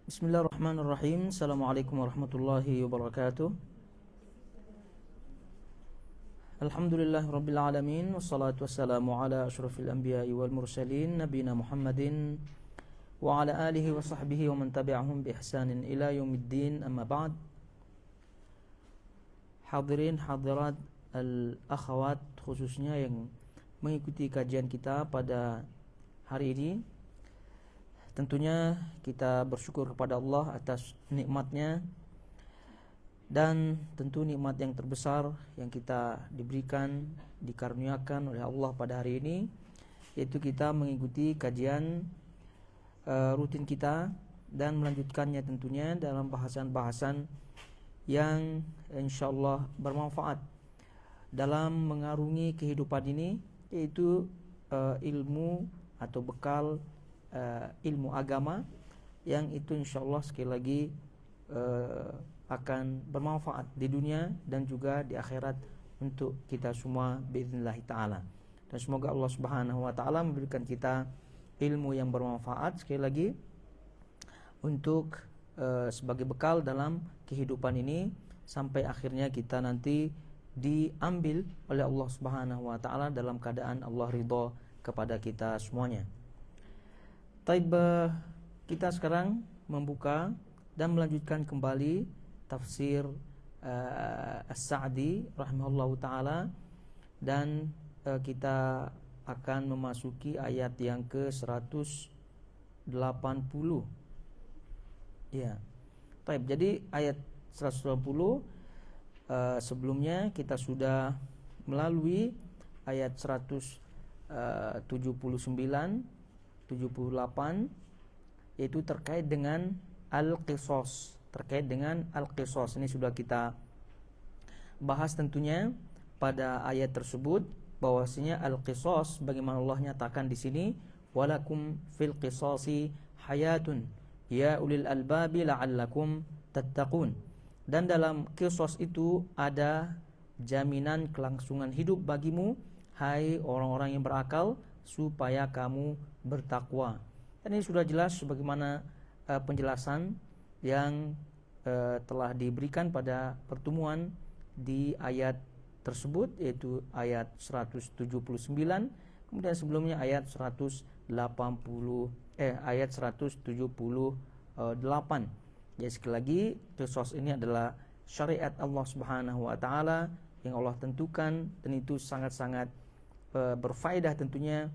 Bismillahirrahmanirrahim. Assalamualaikum warahmatullahi wabarakatuh. Alhamdulillahirabbil alamin wassalatu wassalamu ala asyrafil anbiya'i wal mursalin nabiyina Muhammadin wa ala alihi wa sahbihi wa man tabi'ahum bi ihsanin ila yaumiddin, amma ba'd. Hadirin hadirat al-akhawat, khususnya yang mengikuti kajian kita pada hari ini, tentunya kita bersyukur kepada Allah atas nikmatnya, dan tentu nikmat yang terbesar yang kita diberikan, dikaruniakan oleh Allah pada hari ini, yaitu kita mengikuti kajian rutin kita dan melanjutkannya tentunya dalam bahasan-bahasan yang insyaallah bermanfaat dalam mengarungi kehidupan ini, yaitu ilmu atau bekal ilmu agama yang itu insyaallah sekali lagi akan bermanfaat di dunia dan juga di akhirat untuk kita semua biiznillah taala. Dan semoga Allah Subhanahu wa taala memberikan kita ilmu yang bermanfaat sekali lagi untuk sebagai bekal dalam kehidupan ini sampai akhirnya kita nanti diambil oleh Allah Subhanahu wa taala dalam keadaan Allah ridha kepada kita semuanya. Taib, kita sekarang membuka dan melanjutkan kembali tafsir As-Sa'di rahimahullahu ta'ala, dan kita akan memasuki ayat yang ke-180. Ya. Taib, jadi ayat 180 sebelumnya kita sudah melalui ayat 179 78, yaitu terkait dengan al-qisas. Ini sudah kita bahas tentunya pada ayat tersebut, bahwasanya al-qisas bagaimana Allah nyatakan di sini, walakum fil qisasi hayatun ya ulil albabi la'allakum tattaqun. Dan dalam qisas itu ada jaminan kelangsungan hidup bagimu, hai orang-orang yang berakal, supaya kamu bertakwa. Dan ini sudah jelas sebagaimana penjelasan yang telah diberikan pada pertemuan di ayat tersebut, yaitu ayat 179, kemudian sebelumnya ayat 178. Jadi sekali lagi, qisas ini adalah syariat Allah Subhanahu wa taala yang Allah tentukan, dan itu sangat-sangat berfaedah tentunya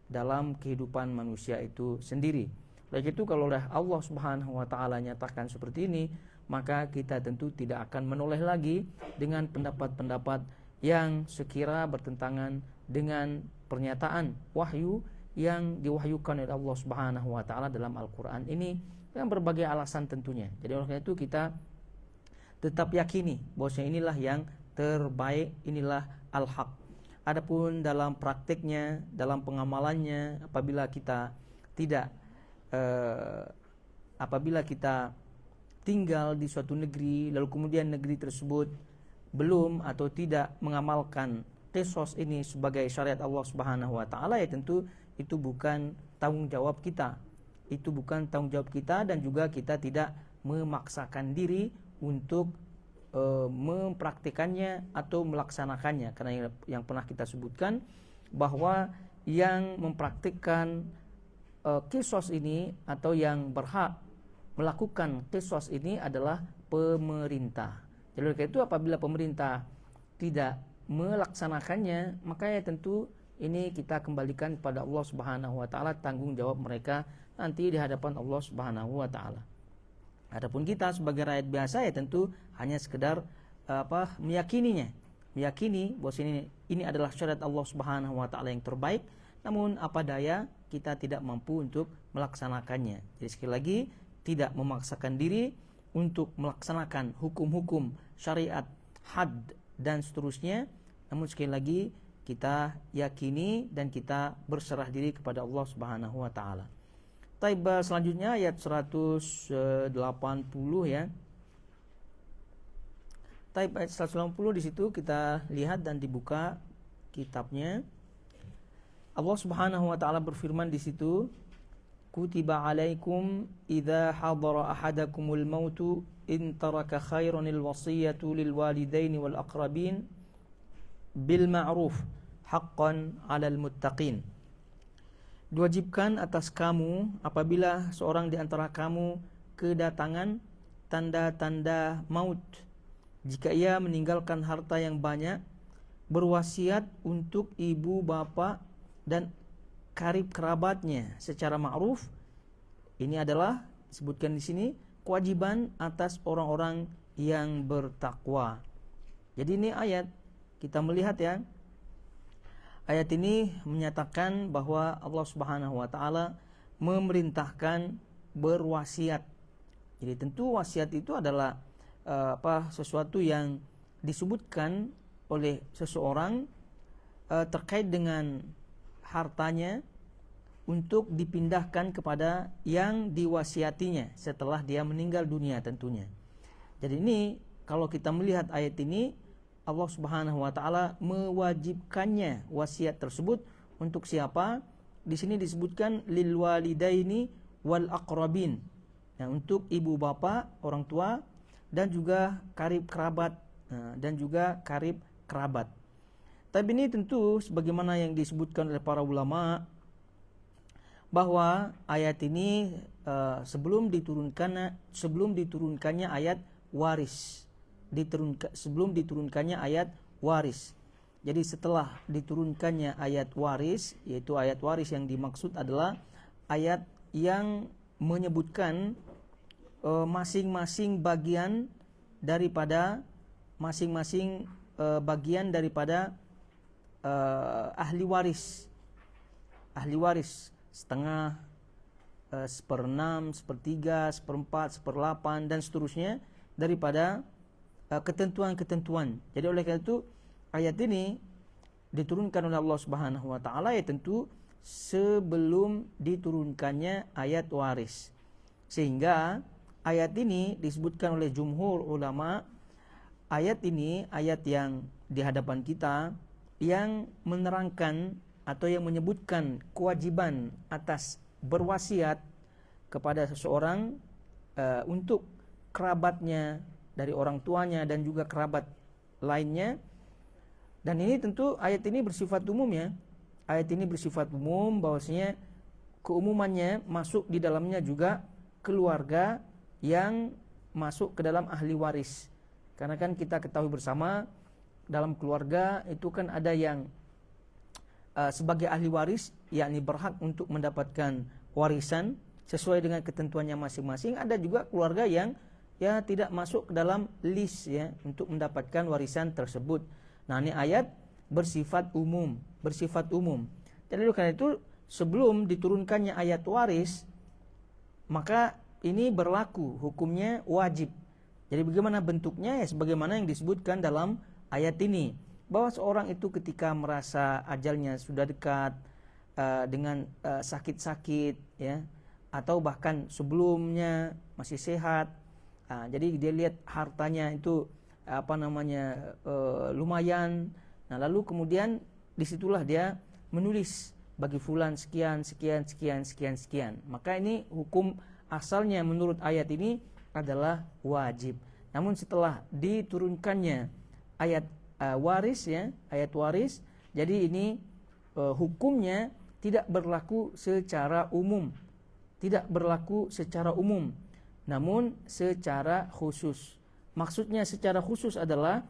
dalam kehidupan manusia itu sendiri. Oleh itu, kalau Allah Subhanahu wa taala nyatakan seperti ini, maka kita tentu tidak akan menoleh lagi dengan pendapat-pendapat yang sekira bertentangan dengan pernyataan wahyu yang diwahyukan oleh Allah Subhanahu wa taala dalam Al-Qur'an ini, dengan berbagai alasan tentunya. Jadi oleh itu kita tetap yakini bahwasanya inilah yang terbaik, inilah al-haq. Adapun dalam praktiknya, dalam pengamalannya, apabila kita tinggal di suatu negeri, lalu kemudian negeri tersebut belum atau tidak mengamalkan qisas ini sebagai syariat Allah Subhanahu wa taala, ya tentu itu bukan tanggung jawab kita. Dan juga kita tidak memaksakan diri untuk mempraktikannya atau melaksanakannya, karena yang pernah kita sebutkan bahwa yang mempraktikkan qisas ini atau yang berhak melakukan qisas ini adalah pemerintah. Jadi oleh itu, apabila pemerintah tidak melaksanakannya, maka ya tentu ini kita kembalikan kepada Allah Subhanahu wa taala, tanggung jawab mereka nanti di hadapan Allah Subhanahu wa taala. Adapun kita sebagai rakyat biasa ya tentu hanya sekedar meyakini bahwa ini adalah syariat Allah Subhanahu wa taala yang terbaik, namun apa daya kita tidak mampu untuk melaksanakannya. Jadi sekali lagi, tidak memaksakan diri untuk melaksanakan hukum-hukum syariat, had dan seterusnya, namun sekali lagi kita yakini dan kita berserah diri kepada Allah Subhanahu wa taala. Taib, selanjutnya ayat 180 ya. Taib, ayat 180 di situ kita lihat dan dibuka kitabnya. Allah Subhanahu wa taala berfirman di situ, kutiba alaikum idza hadara ahadakumul mautu in taraka khairanil wasiyatu lil walidaini wal aqrabin bil ma'ruf haqqan 'alal muttaqin. Diwajibkan atas kamu apabila seorang di antara kamu kedatangan tanda-tanda maut, jika ia meninggalkan harta yang banyak, berwasiat untuk ibu bapa dan karib kerabatnya secara ma'ruf. Ini adalah disebutkan di sini kewajiban atas orang-orang yang bertakwa. Jadi ini ayat kita melihat ya. Ayat ini menyatakan bahwa Allah Subhanahu wa taala memerintahkan berwasiat. Jadi tentu wasiat itu adalah sesuatu yang disebutkan oleh seseorang terkait dengan hartanya untuk dipindahkan kepada yang diwasiatinya setelah dia meninggal dunia tentunya. Jadi ini kalau kita melihat ayat ini, Allah Subhanahu wa taala mewajibkannya wasiat tersebut untuk siapa? Di sini disebutkan lil walidaini wal aqrabin. Nah, untuk ibu bapa, orang tua dan juga karib kerabat Tapi ini tentu sebagaimana yang disebutkan oleh para ulama bahwa ayat ini sebelum diturunkannya ayat waris. Sebelum diturunkannya ayat waris. Jadi setelah diturunkannya ayat waris, yaitu ayat waris yang dimaksud adalah ayat yang menyebutkan masing-masing bagian daripada ahli waris. Ahli waris setengah, seperenam, sepertiga, seperempat, seperdelapan dan seterusnya daripada ketentuan-ketentuan. Jadi oleh karena itu ayat ini diturunkan oleh Allah Subhanahu wa taala ya tentu sebelum diturunkannya ayat waris. Sehingga ayat ini disebutkan oleh jumhur ulama, ayat ini ayat yang di hadapan kita yang menerangkan atau yang menyebutkan kewajiban atas berwasiat kepada seseorang untuk kerabatnya dari orang tuanya dan juga kerabat lainnya. Dan ini tentu ayat ini bersifat umum ya. Ayat ini bersifat umum bahwasanya keumumannya masuk di dalamnya juga keluarga yang masuk ke dalam ahli waris. Karena kan kita ketahui bersama dalam keluarga itu kan ada yang sebagai ahli waris, yakni berhak untuk mendapatkan warisan sesuai dengan ketentuannya masing-masing. Ada juga keluarga yang ya tidak masuk ke dalam list ya untuk mendapatkan warisan tersebut. Nah, ini ayat bersifat umum. Jadi karena itu sebelum diturunkannya ayat waris, maka ini berlaku hukumnya wajib. Jadi bagaimana bentuknya ya sebagaimana yang disebutkan dalam ayat ini, bahwa seorang itu ketika merasa ajalnya sudah dekat dengan sakit-sakit ya, atau bahkan sebelumnya masih sehat. Jadi dia lihat hartanya itu lumayan. Nah, lalu kemudian disitulah dia menulis bagi fulan sekian. Maka ini hukum asalnya menurut ayat ini adalah wajib. Namun setelah diturunkannya ayat waris ya, ayat waris, jadi ini hukumnya tidak berlaku secara umum. Namun secara khusus. Maksudnya secara khusus adalah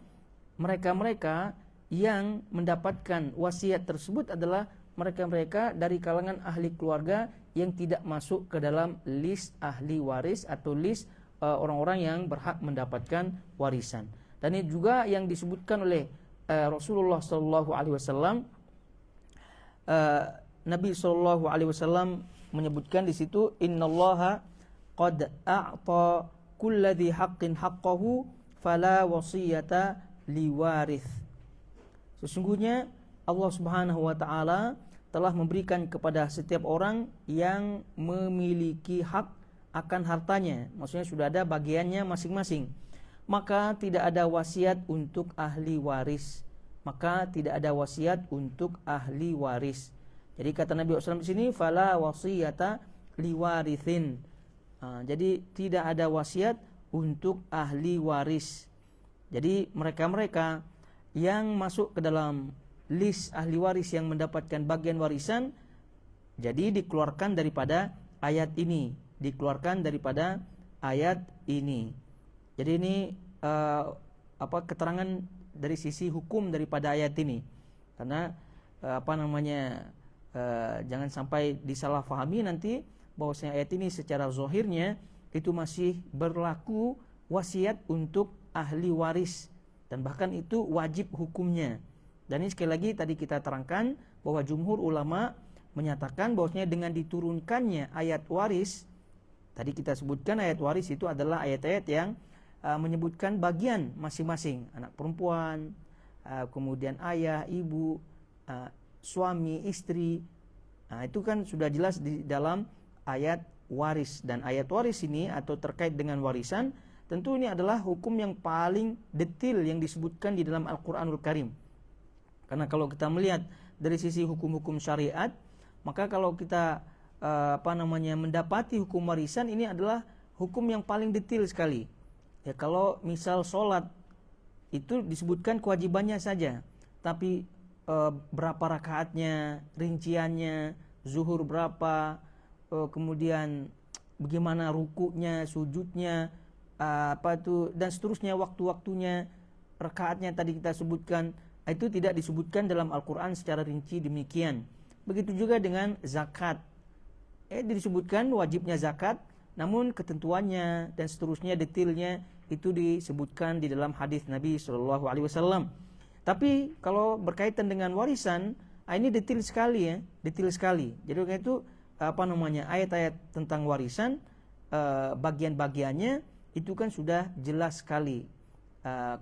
mereka-mereka yang mendapatkan wasiat tersebut adalah mereka-mereka dari kalangan ahli keluarga yang tidak masuk ke dalam list ahli waris atau list orang-orang yang berhak mendapatkan warisan. Dan ini juga yang disebutkan oleh Rasulullah SAW. Nabi SAW menyebutkan di situ, innallaha qad a'ta kulladhi haqqin haqqahu fala wasiyata liwarith. Sesungguhnya Allah Subhanahu wa taala telah memberikan kepada setiap orang yang memiliki hak akan hartanya, maksudnya sudah ada bagiannya masing-masing, maka tidak ada wasiat untuk ahli waris. Jadi kata Nabi SAW di sini, fala wasiyata liwarithin. Jadi tidak ada wasiat untuk ahli waris. Jadi mereka-mereka yang masuk ke dalam list ahli waris yang mendapatkan bagian warisan, jadi dikeluarkan daripada ayat ini, Jadi ini keterangan dari sisi hukum daripada ayat ini. Karena jangan sampai disalahfahami nanti bahwasanya ayat ini secara zahirnya itu masih berlaku wasiat untuk ahli waris, dan bahkan itu wajib hukumnya. Dan ini sekali lagi tadi kita terangkan bahwa jumhur ulama menyatakan bahwasanya dengan diturunkannya ayat waris, tadi kita sebutkan ayat waris itu adalah ayat-ayat yang menyebutkan bagian masing-masing, anak perempuan, kemudian ayah, ibu, suami, istri. Itu kan sudah jelas di dalam ayat waris. Dan ayat waris ini atau terkait dengan warisan, tentu ini adalah hukum yang paling detail yang disebutkan di dalam Al-Quranul Karim. Karena kalau kita melihat dari sisi hukum-hukum syariat, maka kalau kita mendapati hukum warisan, ini adalah hukum yang paling detail sekali. Ya, kalau misal sholat itu disebutkan kewajibannya saja, tapi berapa rakaatnya, rinciannya, zuhur berapa, kemudian bagaimana rukunya, sujudnya, dan seterusnya, waktu-waktunya, rakaatnya tadi kita sebutkan, itu tidak disebutkan dalam Al-Quran secara rinci demikian. Begitu juga dengan zakat, disebutkan wajibnya zakat, namun ketentuannya dan seterusnya, detailnya itu disebutkan di dalam hadis Nabi SAW. Tapi kalau berkaitan dengan warisan, ini detail sekali ya, detail sekali. Jadi itu ayat-ayat tentang warisan, bagian-bagiannya itu kan sudah jelas sekali.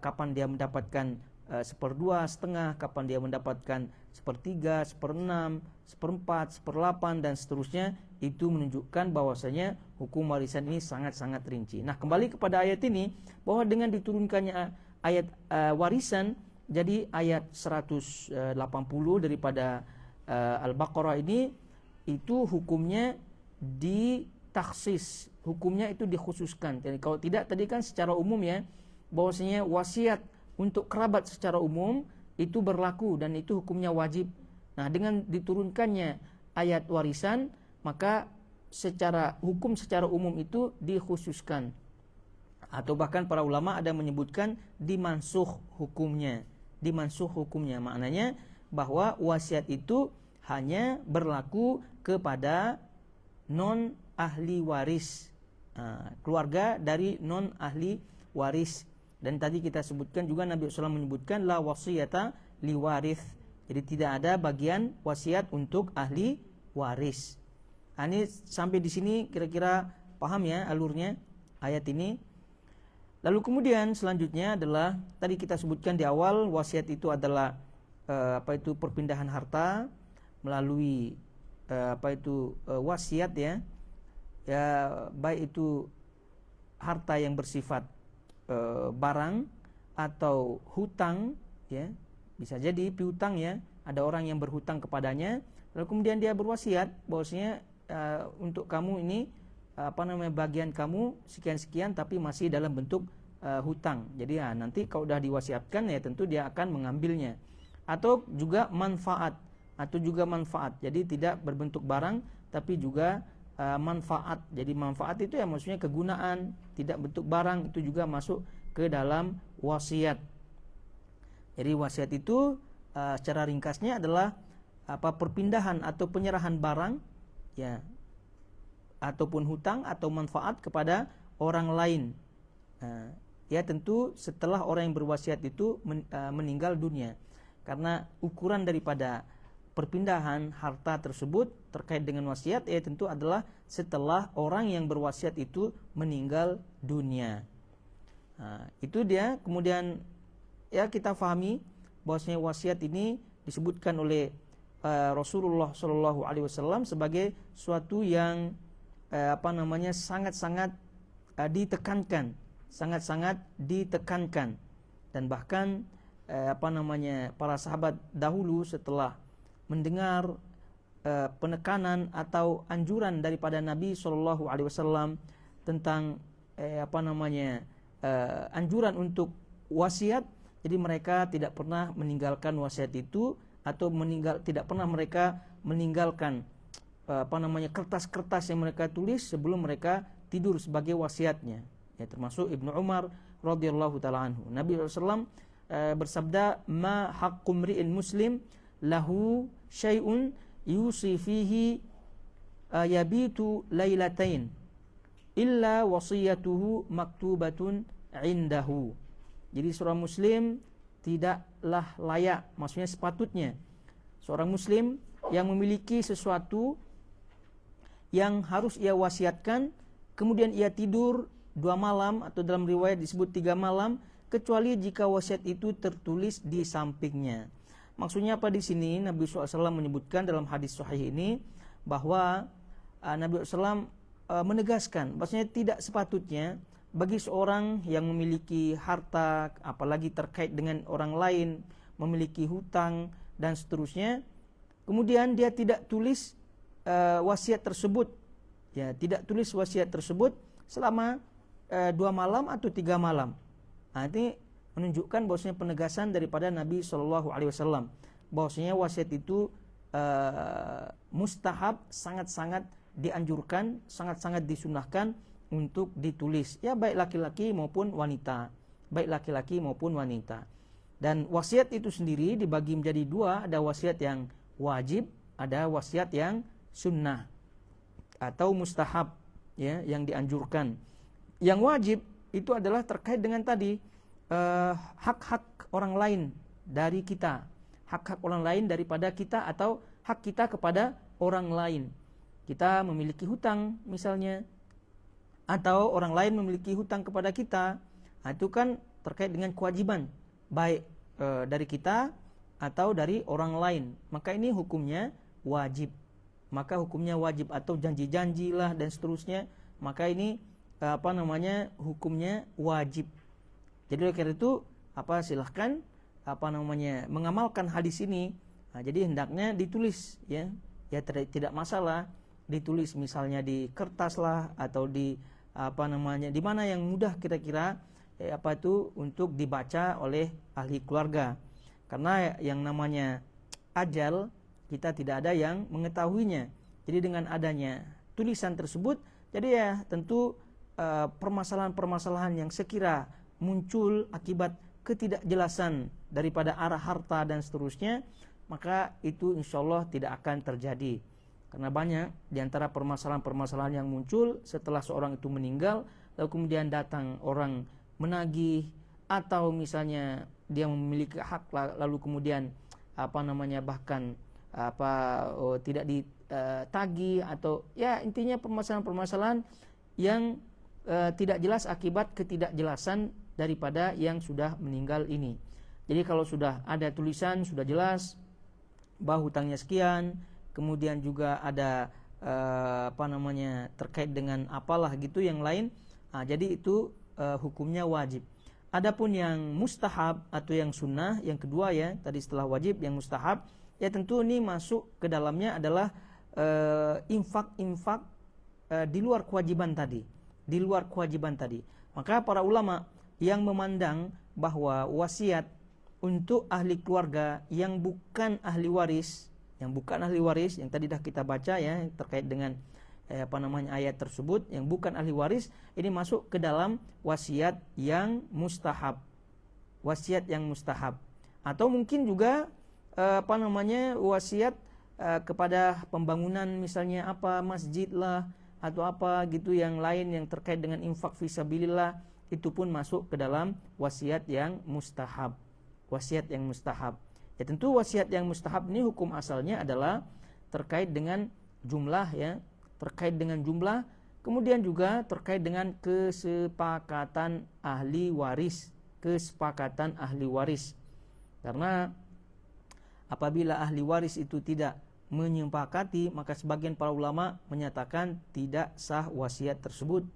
Kapan dia mendapatkan 1/2, kapan dia mendapatkan 1/3, 1/6, 1/4, 1/8 dan seterusnya. Itu menunjukkan bahwasanya hukum warisan ini sangat-sangat rinci. Nah, kembali kepada ayat ini, bahwa dengan diturunkannya ayat warisan, jadi ayat 180 daripada Al-Baqarah ini, itu hukumnya ditaksis, hukumnya itu dikhususkan. Jadi kalau tidak, tadi kan secara umum ya, bahwasanya wasiat untuk kerabat secara umum itu berlaku dan itu hukumnya wajib. Nah, dengan diturunkannya ayat warisan, maka secara hukum secara umum itu dikhususkan. Atau bahkan para ulama ada menyebutkan dimansuh hukumnya. Maknanya bahwa wasiat itu hanya berlaku kepada non ahli waris, keluarga dari non ahli waris. Dan tadi kita sebutkan juga, Nabi SAW menyebutkan la wasiyata li warith. Jadi tidak ada bagian wasiat untuk ahli waris. Ini sampai di sini kira-kira paham ya alurnya ayat ini. Lalu kemudian selanjutnya adalah tadi kita sebutkan di awal, wasiat itu adalah perpindahan harta melalui wasiat ya. Ya, baik itu harta yang bersifat barang atau hutang ya. Bisa jadi piutang ya, ada orang yang berhutang kepadanya, lalu kemudian dia berwasiat bahwasanya untuk kamu ini bagian kamu sekian-sekian, tapi masih dalam bentuk hutang. Jadi nanti kalau sudah diwasiatkan ya tentu dia akan mengambilnya. Atau juga manfaat, jadi tidak berbentuk barang tapi juga manfaat. Jadi manfaat itu ya maksudnya kegunaan, tidak bentuk barang, itu juga masuk ke dalam wasiat. Jadi wasiat itu secara ringkasnya adalah perpindahan atau penyerahan barang ya, ataupun hutang atau manfaat kepada orang lain. Ya tentu setelah orang yang berwasiat itu meninggal dunia. Karena ukuran daripada perpindahan harta tersebut terkait dengan wasiat ya tentu adalah setelah orang yang berwasiat itu meninggal dunia. Itu dia. Kemudian ya kita fahami bahwasanya wasiat ini disebutkan oleh Rasulullah SAW sebagai suatu yang sangat-sangat ditekankan, dan bahkan para sahabat dahulu setelah mendengar penekanan atau anjuran daripada Nabi Shallallahu Alaihi Wasallam tentang anjuran untuk wasiat. Jadi mereka tidak pernah meninggalkan wasiat itu, atau tidak pernah mereka meninggalkan kertas-kertas yang mereka tulis sebelum mereka tidur sebagai wasiatnya. Ya, termasuk Ibnu Umar radhiyallahu taala anhu. Nabi SAW bersabda, "Ma haqqu mri'in muslim lahu syai'un yusi fihi yabitu lailatain illa wasiyatuhu maktubatun indahu." Jadi seorang muslim tidaklah layak, maksudnya sepatutnya seorang muslim yang memiliki sesuatu yang harus ia wasiatkan, kemudian ia tidur 2 malam, atau dalam riwayat disebut 3 malam, kecuali jika wasiat itu tertulis di sampingnya. Maksudnya apa di sini? Nabi SAW menyebutkan dalam hadis sahih ini bahwa Nabi SAW menegaskan bahwasanya tidak sepatutnya bagi seorang yang memiliki harta, apalagi terkait dengan orang lain, memiliki hutang dan seterusnya, kemudian dia tidak tulis wasiat tersebut, ya, tidak tulis wasiat tersebut selama 2 malam atau 3 malam. Nah, ini menunjukkan bahwasanya penegasan daripada Nabi Shallallahu Alaihi Wasallam bahwasanya wasiat itu mustahab, sangat-sangat dianjurkan, sangat-sangat disunahkan untuk ditulis, ya, baik laki-laki maupun wanita, Dan wasiat itu sendiri dibagi menjadi 2, ada wasiat yang wajib, ada wasiat yang sunnah atau mustahab, ya, yang dianjurkan. Yang wajib itu adalah terkait dengan tadi hak-hak orang lain dari kita, hak-hak orang lain daripada kita, atau hak kita kepada orang lain. Kita memiliki hutang misalnya, atau orang lain memiliki hutang kepada kita, nah, itu kan terkait dengan kewajiban baik dari kita atau dari orang lain, maka ini hukumnya wajib. Maka hukumnya wajib, atau janji-janji lah dan seterusnya, maka ini hukumnya wajib. Jadi oleh karena itu silahkan mengamalkan hadis ini. Nah, jadi hendaknya ditulis, ya tidak masalah ditulis, misalnya di kertas lah, atau di di mana yang mudah kira-kira untuk dibaca oleh ahli keluarga. Karena yang namanya ajal kita tidak ada yang mengetahuinya. Jadi dengan adanya tulisan tersebut, jadi ya tentu permasalahan-permasalahan yang sekira muncul akibat ketidakjelasan daripada arah harta dan seterusnya, maka itu insyaallah tidak akan terjadi. Karena banyak diantara permasalahan-permasalahan yang muncul setelah seorang itu meninggal, lalu kemudian datang orang menagih, atau misalnya dia memiliki hak lalu kemudian bahkan tidak ditagih, atau ya intinya permasalahan-permasalahan yang tidak jelas akibat ketidakjelasan daripada yang sudah meninggal ini. Jadi kalau sudah ada tulisan, sudah jelas bahwa hutangnya sekian, kemudian juga ada terkait dengan apalah gitu yang lain, jadi itu hukumnya wajib. Adapun yang mustahab atau yang sunnah, yang kedua, ya tadi setelah wajib yang mustahab, ya tentu ini masuk ke dalamnya adalah infak di luar kewajiban tadi. Maka para ulama yang memandang bahwa wasiat untuk ahli keluarga yang bukan ahli waris, yang tadi dah kita baca, ya, terkait dengan ayat tersebut, yang bukan ahli waris, ini masuk ke dalam wasiat yang mustahab. Atau mungkin juga wasiat kepada pembangunan, misalnya masjid lah, atau apa gitu yang lain yang terkait dengan infak fisabilillah, itu pun masuk ke dalam wasiat yang mustahab. Ya tentu wasiat yang mustahab ini hukum asalnya adalah terkait dengan jumlah, ya, kemudian juga terkait dengan kesepakatan ahli waris. Karena apabila ahli waris itu tidak menyepakati, maka sebagian para ulama menyatakan tidak sah wasiat tersebut.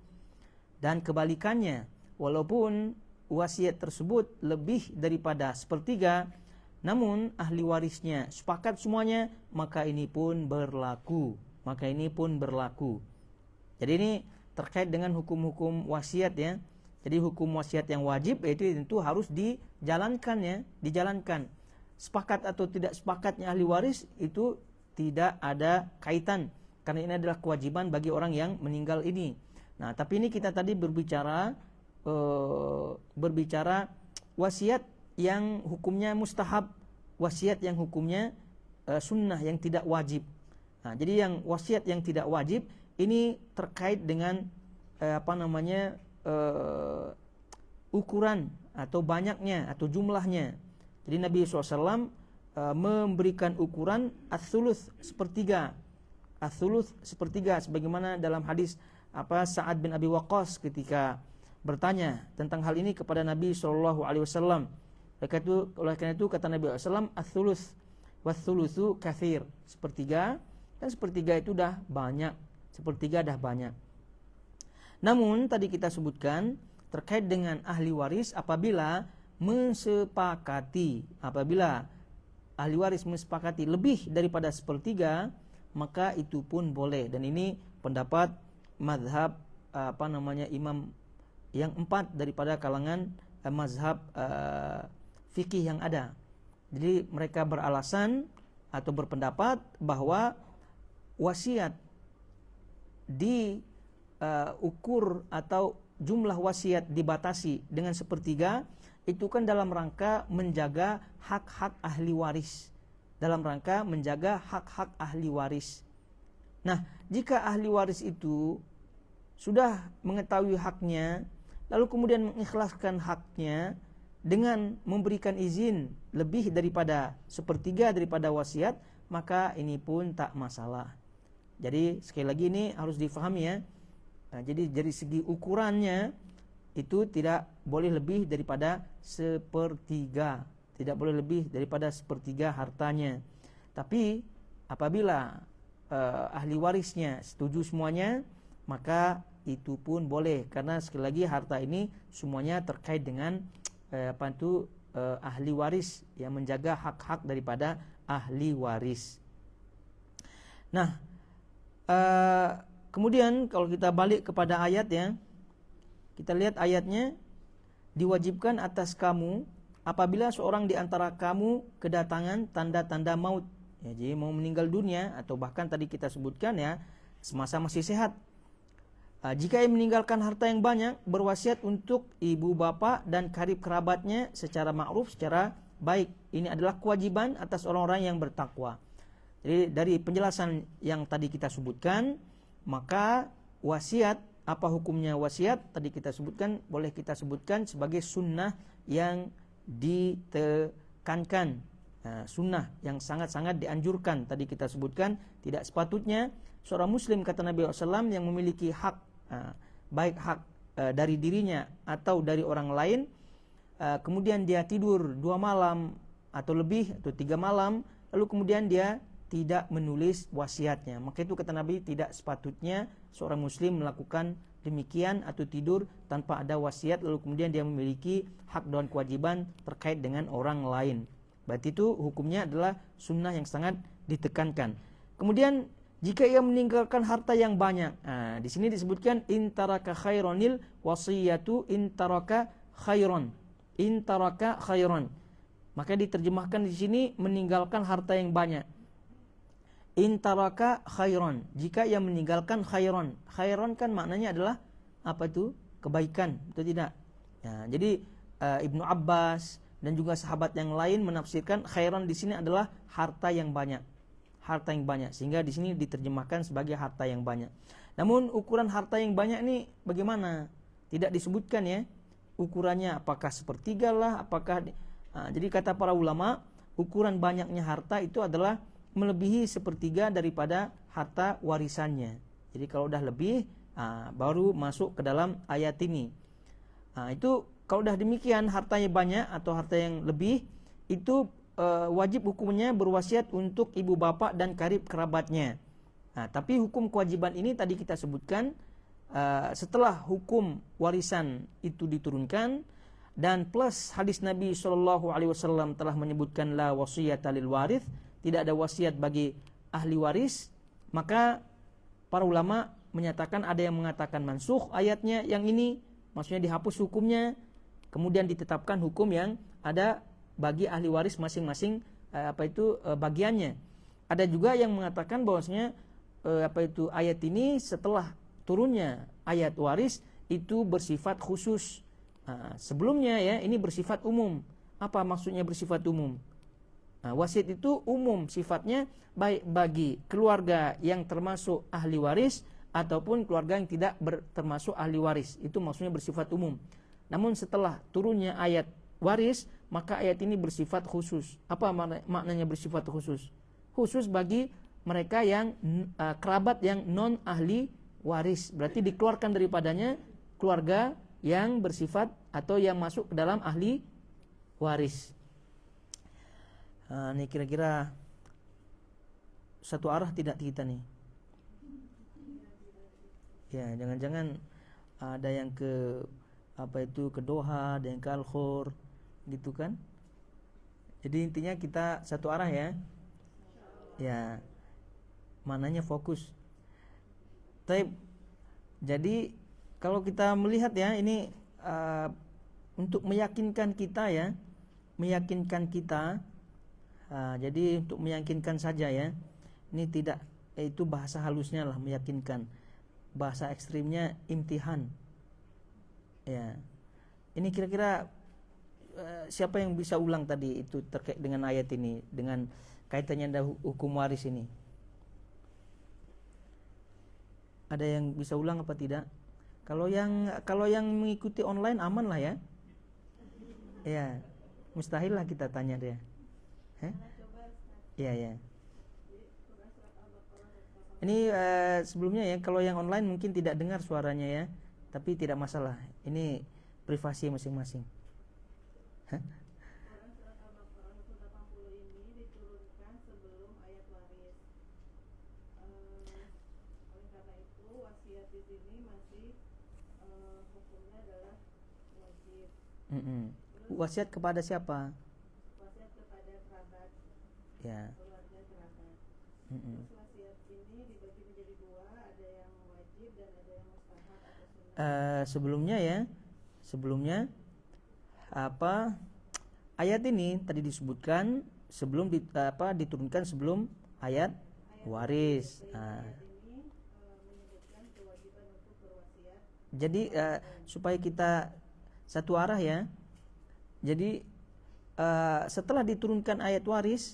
Dan kebalikannya, walaupun wasiat tersebut lebih daripada sepertiga, namun ahli warisnya sepakat semuanya, maka ini pun berlaku. Jadi ini terkait dengan hukum-hukum wasiat ya. Jadi hukum wasiat yang wajib yaitu tentu harus dijalankan ya, dijalankan. Sepakat atau tidak sepakatnya ahli waris itu tidak ada kaitan, karena ini adalah kewajiban bagi orang yang meninggal ini. Nah, tapi ini kita tadi berbicara wasiat yang hukumnya mustahab, wasiat yang hukumnya sunnah, yang tidak wajib. Nah, jadi yang wasiat yang tidak wajib ini terkait dengan ukuran atau banyaknya atau jumlahnya. Jadi Nabi SAW memberikan ukuran ats-tsulus sepertiga. Ats-tsulus sepertiga, sebagaimana dalam hadis Sa'ad bin Abi Waqqas ketika bertanya tentang hal ini kepada Nabi SAW. Oleh karena itu kata Nabi SAW, ats-tsulus was-tsulusu katsir, sepertiga, dan sepertiga itu dah banyak. Sepertiga dah banyak. Namun tadi kita sebutkan terkait dengan ahli waris, apabila ahli waris mensepakati lebih daripada sepertiga, maka itu pun boleh. Dan ini pendapat mazhab imam yang 4 daripada kalangan mazhab fikih yang ada. Jadi mereka beralasan atau berpendapat bahwa wasiat diukur atau jumlah wasiat dibatasi dengan sepertiga, itu kan dalam rangka menjaga hak-hak ahli waris. Nah, jika ahli waris itu sudah mengetahui haknya, lalu kemudian mengikhlaskan haknya dengan memberikan izin lebih daripada sepertiga daripada wasiat, maka ini pun tak masalah. Jadi sekali lagi ini harus difahami ya. Nah, jadi dari segi ukurannya itu tidak boleh lebih daripada sepertiga, hartanya. Tapi apabila ahli warisnya setuju semuanya, maka itu pun boleh, karena sekali lagi harta ini semuanya terkait dengan ahli waris, yang menjaga hak-hak daripada ahli waris. Nah, kemudian kalau kita balik kepada ayat ya, kita lihat ayatnya, diwajibkan atas kamu apabila seorang di antara kamu kedatangan tanda-tanda maut, ya, jadi mau meninggal dunia, atau bahkan tadi kita sebutkan ya, semasa masih sehat. Jika ia meninggalkan harta yang banyak, berwasiat untuk ibu bapak dan karib kerabatnya secara ma'ruf, secara baik. Ini adalah kewajiban atas orang-orang yang bertakwa. Jadi dari penjelasan yang tadi kita sebutkan, maka wasiat, apa hukumnya wasiat? Tadi kita sebutkan, boleh kita sebutkan sebagai sunnah yang ditekankan, sunnah yang sangat-sangat dianjurkan. Tadi kita sebutkan, tidak sepatutnya seorang muslim, kata Nabi SAW, yang memiliki hak, baik hak dari dirinya atau dari orang lain, kemudian dia tidur 2 malam atau lebih, atau 3 malam, lalu kemudian dia tidak menulis wasiatnya, maka itu kata Nabi, tidak sepatutnya seorang muslim melakukan demikian atau tidur tanpa ada wasiat, lalu kemudian dia memiliki hak dan kewajiban terkait dengan orang lain. Berarti itu hukumnya adalah sunnah yang sangat ditekankan. Kemudian jika ia meninggalkan harta yang banyak, di sini disebutkan intaraka khaironil wasiyatu intaraka khairon, maka diterjemahkan di sini meninggalkan harta yang banyak. Intaraka khairon, jika ia meninggalkan khairon. Khairon kan maknanya adalah apa itu? Kebaikan, betul tidak? Ya, jadi Ibnu Abbas dan juga sahabat yang lain menafsirkan khairon di sini adalah harta yang banyak. Sehingga di sini diterjemahkan sebagai harta yang banyak. Namun ukuran harta yang banyak ini bagaimana? Tidak disebutkan ya. Ukurannya apakah sepertiga lah, jadi kata para ulama, ukuran banyaknya harta itu adalah melebihi sepertiga daripada harta warisannya. Jadi kalau udah lebih, baru masuk ke dalam ayat ini. Itu kalau udah demikian, hartanya banyak atau harta yang lebih, itu wajib hukumnya berwasiat untuk ibu bapak dan karib kerabatnya. Tapi hukum kewajiban ini tadi kita sebutkan, setelah hukum warisan itu diturunkan, dan plus hadis Nabi SAW telah menyebutkan la wasiyata lil warith, tidak ada wasiat bagi ahli waris, maka para ulama menyatakan, ada yang mengatakan mansukh ayatnya yang ini, maksudnya dihapus hukumnya, kemudian ditetapkan hukum yang ada bagi ahli waris masing-masing bagiannya. Ada juga yang mengatakan bahwasanya ayat ini setelah turunnya ayat waris itu bersifat khusus. Sebelumnya ya ini bersifat umum. Apa maksudnya bersifat umum? Wasiat itu umum sifatnya, baik bagi keluarga yang termasuk ahli waris ataupun keluarga yang tidak termasuk ahli waris. Itu maksudnya bersifat umum. Namun setelah turunnya ayat waris, maka ayat ini bersifat khusus. Apa maknanya bersifat khusus? Khusus bagi mereka yang kerabat yang non ahli waris. Berarti dikeluarkan daripadanya keluarga yang bersifat atau yang masuk ke dalam ahli waris. Ini kira-kira satu arah tidak kita nih? Ya, jangan-jangan ada yang ke ke Doha, ada yang ke Al-Khur, gitu kan? Jadi intinya kita satu arah ya. Ya, mananya fokus. Jadi kalau kita melihat ya ini untuk meyakinkan kita ya, jadi untuk meyakinkan saja ya. Ini tidak, itu bahasa halusnya lah meyakinkan. Bahasa ekstrimnya imtihan. Ya. Ini kira-kira siapa yang bisa ulang tadi itu terkait dengan ayat ini, dengan kaitannya dengan hukum waris ini? Ada yang bisa ulang apa tidak? Kalau yang mengikuti online aman lah ya. Ya, mustahil lah kita tanya dia. Iya. Ini sebelumnya ya, kalau yang online mungkin tidak dengar suaranya ya, tapi tidak masalah. Ini privasi masing-masing. Wasiat kepada siapa? Wasiat kepada kerabat. Ya. Keluarga kerabat. Terus wasiat ini dibagi menjadi dua, ada yang wajib dan ada yang mustahab atau sunnah. Sebelumnya ayat ini tadi disebutkan sebelum diturunkan sebelum ayat waris. Ini menyebutkan kewajiban untuk berwasiat. Jadi supaya kita satu arah ya. Jadi setelah diturunkan ayat waris,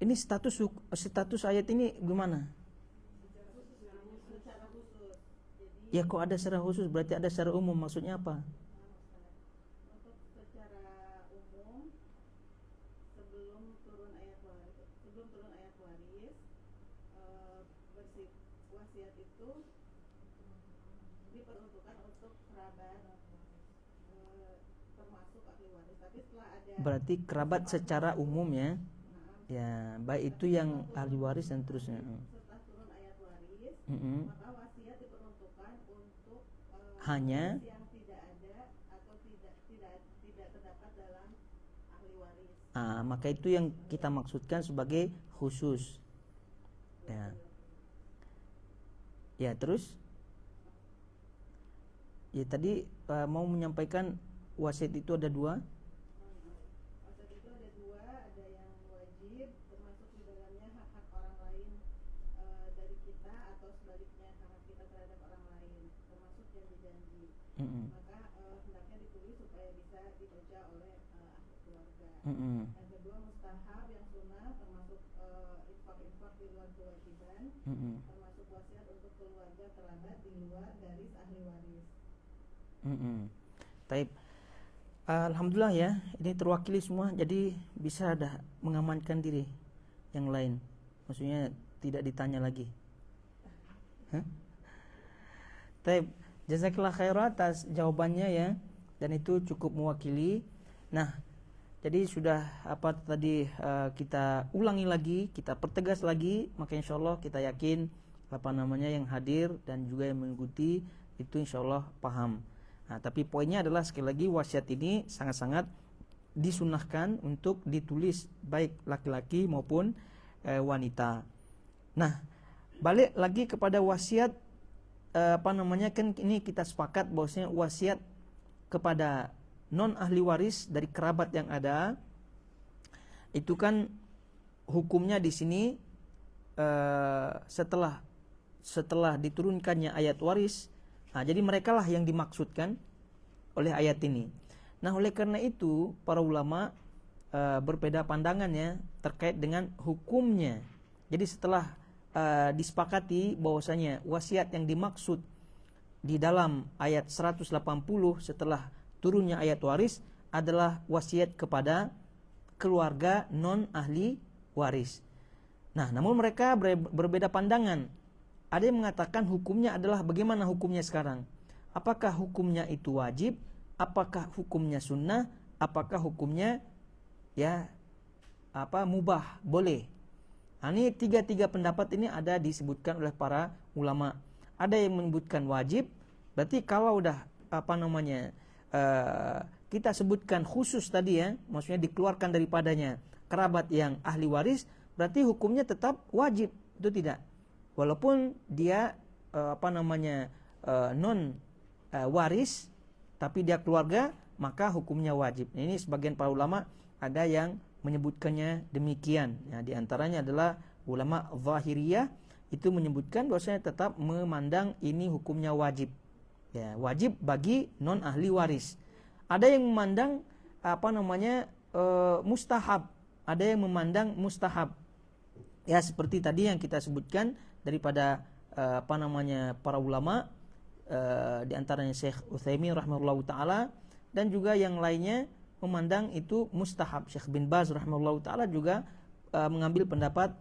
ini status ayat ini gimana? Secara khusus. Jadi, ya kok ada secara khusus, berarti ada secara umum, maksudnya apa? untuk secara umum sebelum turun ayat waris, wasiat itu diperuntukkan untuk kerabat, termasuk ahli waris. Tapi setelah ada, berarti kerabat secara umum ya. Ya, baik itu yang ahli waris dan terusnya. Setelah turun ayat waris, maka wasiat diperuntukkan untuk hanya yang tidak ada atau tidak terdapat dalam ahli waris. Maka itu yang kita maksudkan sebagai khusus. Ya, terus ya tadi mau menyampaikan wasiat itu ada dua. Wasiat itu ada dua, ada yang wajib, termasuk di dalamnya hak-hak orang lain dari kita, atau sebaliknya hak kita terhadap orang lain, termasuk janji-janji. Maka hendaknya ditulis supaya bisa dibaca oleh ahli keluarga. Yang kedua mustahab, yang sunnah, termasuk infak-infak di luar kewajiban, termasuk wasiat untuk keluarga kerabat di luar garis ahli waris. Taib. Alhamdulillah ya, ini terwakili semua, jadi bisa dah mengamankan diri yang lain. Maksudnya tidak ditanya lagi. Taib. Jazakallah khairan atas jawabannya ya, dan itu cukup mewakili. Nah, jadi sudah tadi kita ulangi lagi, kita pertegas lagi, maka insyaallah kita yakin yang hadir dan juga yang mengikuti itu insyaallah paham. Nah, tapi poinnya adalah sekali lagi wasiat ini sangat-sangat disunahkan untuk ditulis baik laki-laki maupun wanita. Nah, balik lagi kepada wasiat kan ini kita sepakat bahwasanya wasiat kepada non ahli waris dari kerabat yang ada itu kan hukumnya di sini setelah diturunkannya ayat waris. Nah, jadi merekalah yang dimaksudkan oleh ayat ini. Nah, oleh karena itu para ulama berbeda pandangannya terkait dengan hukumnya. Jadi setelah disepakati bahwasanya wasiat yang dimaksud di dalam ayat 180 setelah turunnya ayat waris adalah wasiat kepada keluarga non ahli waris. Nah, namun mereka berbeda pandangan. Ada yang mengatakan hukumnya adalah bagaimana hukumnya sekarang? Apakah hukumnya itu wajib? Apakah hukumnya sunnah? Apakah hukumnya mubah, boleh? Nah, ini tiga pendapat ini ada disebutkan oleh para ulama. Ada yang menyebutkan wajib, berarti kalau udah kita sebutkan khusus tadi ya, maksudnya dikeluarkan daripadanya kerabat yang ahli waris, berarti hukumnya tetap wajib, itu tidak. Walaupun dia non waris, tapi dia keluarga, maka hukumnya wajib. Ini sebagian para ulama ada yang menyebutkannya demikian. Ya, di antaranya adalah ulama Zahiriyah itu menyebutkan bahwasanya tetap memandang ini hukumnya wajib. Ya, wajib bagi non ahli waris. Ada yang memandang mustahab. Ada yang memandang mustahab. Ya, seperti tadi yang kita sebutkan daripada para ulama, di antaranya Syekh Utsaimin rahimahullahu taala, dan juga yang lainnya memandang itu mustahab. Syekh bin Baz rahimahullahu taala juga mengambil pendapat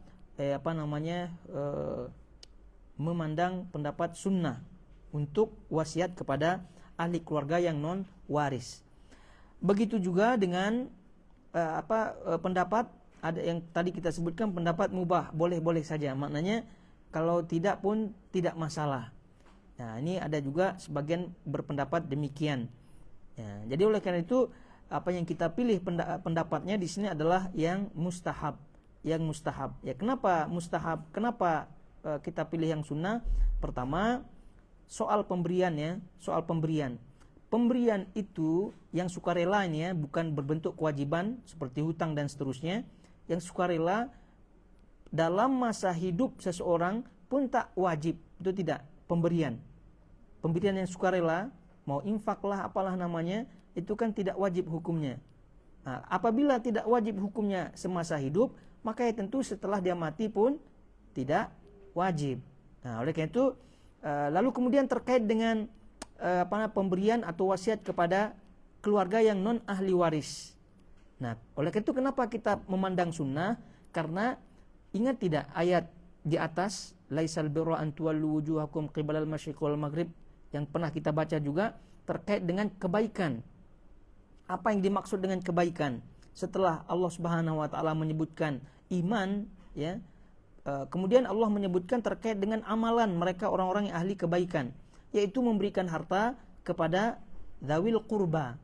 memandang pendapat sunnah untuk wasiat kepada ahli keluarga yang non waris. Begitu juga dengan pendapat ada yang tadi kita sebutkan pendapat mubah, boleh-boleh saja. Maknanya kalau tidak pun tidak masalah. Nah, ini ada juga sebagian berpendapat demikian. Ya, jadi oleh karena itu apa yang kita pilih pendapatnya di sini adalah yang mustahab, yang mustahab. Ya, kenapa mustahab? Kenapa kita pilih yang sunnah? Pertama, soal pemberian ya, soal pemberian. Pemberian itu yang sukarela ini ya, bukan berbentuk kewajiban seperti hutang dan seterusnya. Yang sukarela dalam masa hidup seseorang pun tak wajib, itu tidak pemberian. Pemberian yang sukarela, mau infak lah apalah namanya, itu kan tidak wajib hukumnya. Nah, apabila tidak wajib hukumnya semasa hidup, maka ya tentu setelah dia mati pun tidak wajib. Nah, oleh karena itu lalu kemudian terkait dengan pemberian atau wasiat kepada keluarga yang non ahli waris. Nah, oleh karena itu kenapa kita memandang sunnah? Karena ingat tidak ayat di atas, laisal birra an tuwallu wujuhakum qibalal masyriq wal maghrib, yang pernah kita baca juga terkait dengan kebaikan. Apa yang dimaksud dengan kebaikan? Setelah Allah Subhanahu wa taala menyebutkan iman, ya. Kemudian Allah menyebutkan terkait dengan amalan mereka orang-orang yang ahli kebaikan, yaitu memberikan harta kepada dzawil qurba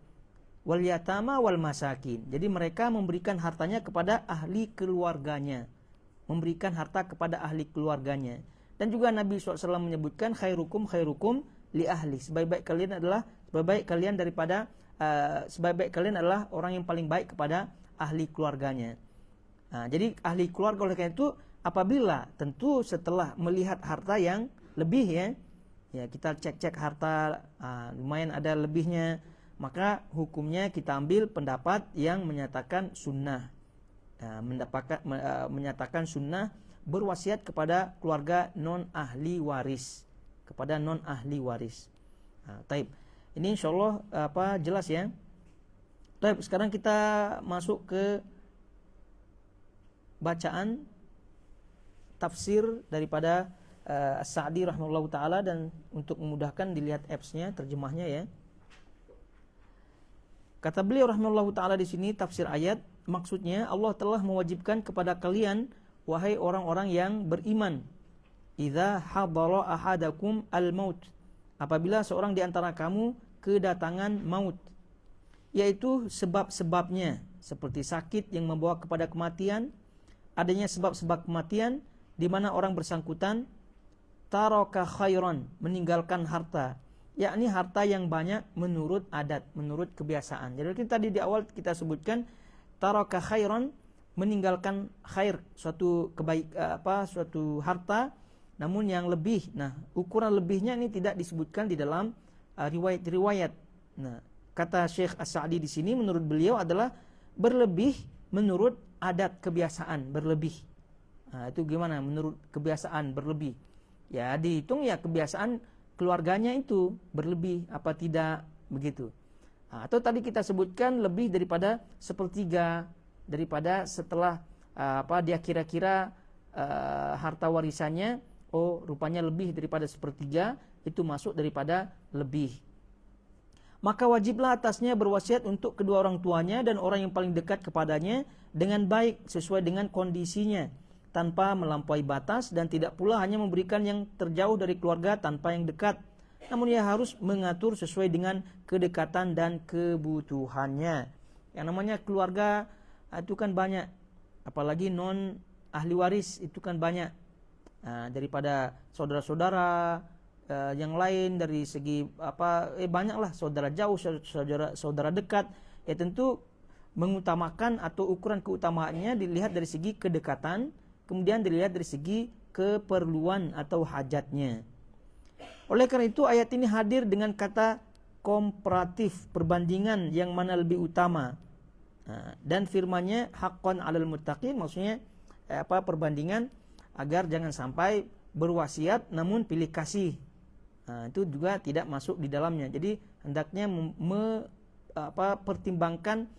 wal yatama wal masakin. Jadi mereka memberikan hartanya kepada ahli keluarganya. Memberikan harta kepada ahli keluarganya. Dan juga Nabi SAW menyebutkan khairukum li ahli. Sebaik-baik kalian adalah sebaik-baik kalian adalah orang yang paling baik kepada ahli keluarganya. Nah, jadi ahli keluarga oleh karena itu apabila tentu setelah melihat harta yang lebih ya kita cek cek harta lumayan ada lebihnya, maka hukumnya kita ambil pendapat yang menyatakan sunnah. Menyatakan sunnah berwasiat kepada keluarga non ahli waris, kepada non ahli waris. Taib. Ini insyaallah jelas ya. Taib, sekarang kita masuk ke bacaan tafsir daripada As-Sa'di rahimahullahu taala, dan untuk memudahkan dilihat apps-nya, terjemahnya ya. Kata beliau rahimahullahu taala di sini tafsir ayat, maksudnya Allah telah mewajibkan kepada kalian wahai orang-orang yang beriman, idza hadara ahadakum al-maut, apabila seorang di antara kamu kedatangan maut, yaitu sebab-sebabnya seperti sakit yang membawa kepada kematian, adanya sebab-sebab kematian di mana orang bersangkutan taraka khairan, meninggalkan harta, yakni harta yang banyak menurut adat, menurut kebiasaan. Jadi tadi di awal kita sebutkan taraka khairan, meninggalkan khair, suatu suatu harta namun yang lebih. Nah, ukuran lebihnya ini tidak disebutkan di dalam riwayat-riwayat. Nah, kata Syekh As-Sa'di di sini menurut beliau adalah berlebih menurut adat kebiasaan, berlebih. Nah, itu gimana menurut kebiasaan berlebih? Ya dihitung ya kebiasaan keluarganya itu berlebih apa tidak begitu. Nah, atau tadi kita sebutkan lebih daripada sepertiga daripada setelah dia kira-kira harta warisannya, oh rupanya lebih daripada sepertiga, itu masuk daripada lebih. Maka wajiblah atasnya berwasiat untuk kedua orang tuanya dan orang yang paling dekat kepadanya dengan baik sesuai dengan kondisinya, tanpa melampaui batas, dan tidak pula hanya memberikan yang terjauh dari keluarga tanpa yang dekat. Namun ia harus mengatur sesuai dengan kedekatan dan kebutuhannya. Yang namanya keluarga itu kan banyak, apalagi non ahli waris itu kan banyak. Daripada saudara-saudara yang lain, dari segi banyaklah saudara jauh, saudara dekat. Ya tentu mengutamakan atau ukuran keutamaannya dilihat dari segi kedekatan, kemudian dilihat dari segi keperluan atau hajatnya. Oleh karena itu ayat ini hadir dengan kata komparatif, perbandingan yang mana lebih utama. Dan firman-Nya haqqan 'alal muttaqin, maksudnya perbandingan agar jangan sampai berwasiat namun pilih kasih. Itu juga tidak masuk di dalamnya. Jadi hendaknya mempertimbangkan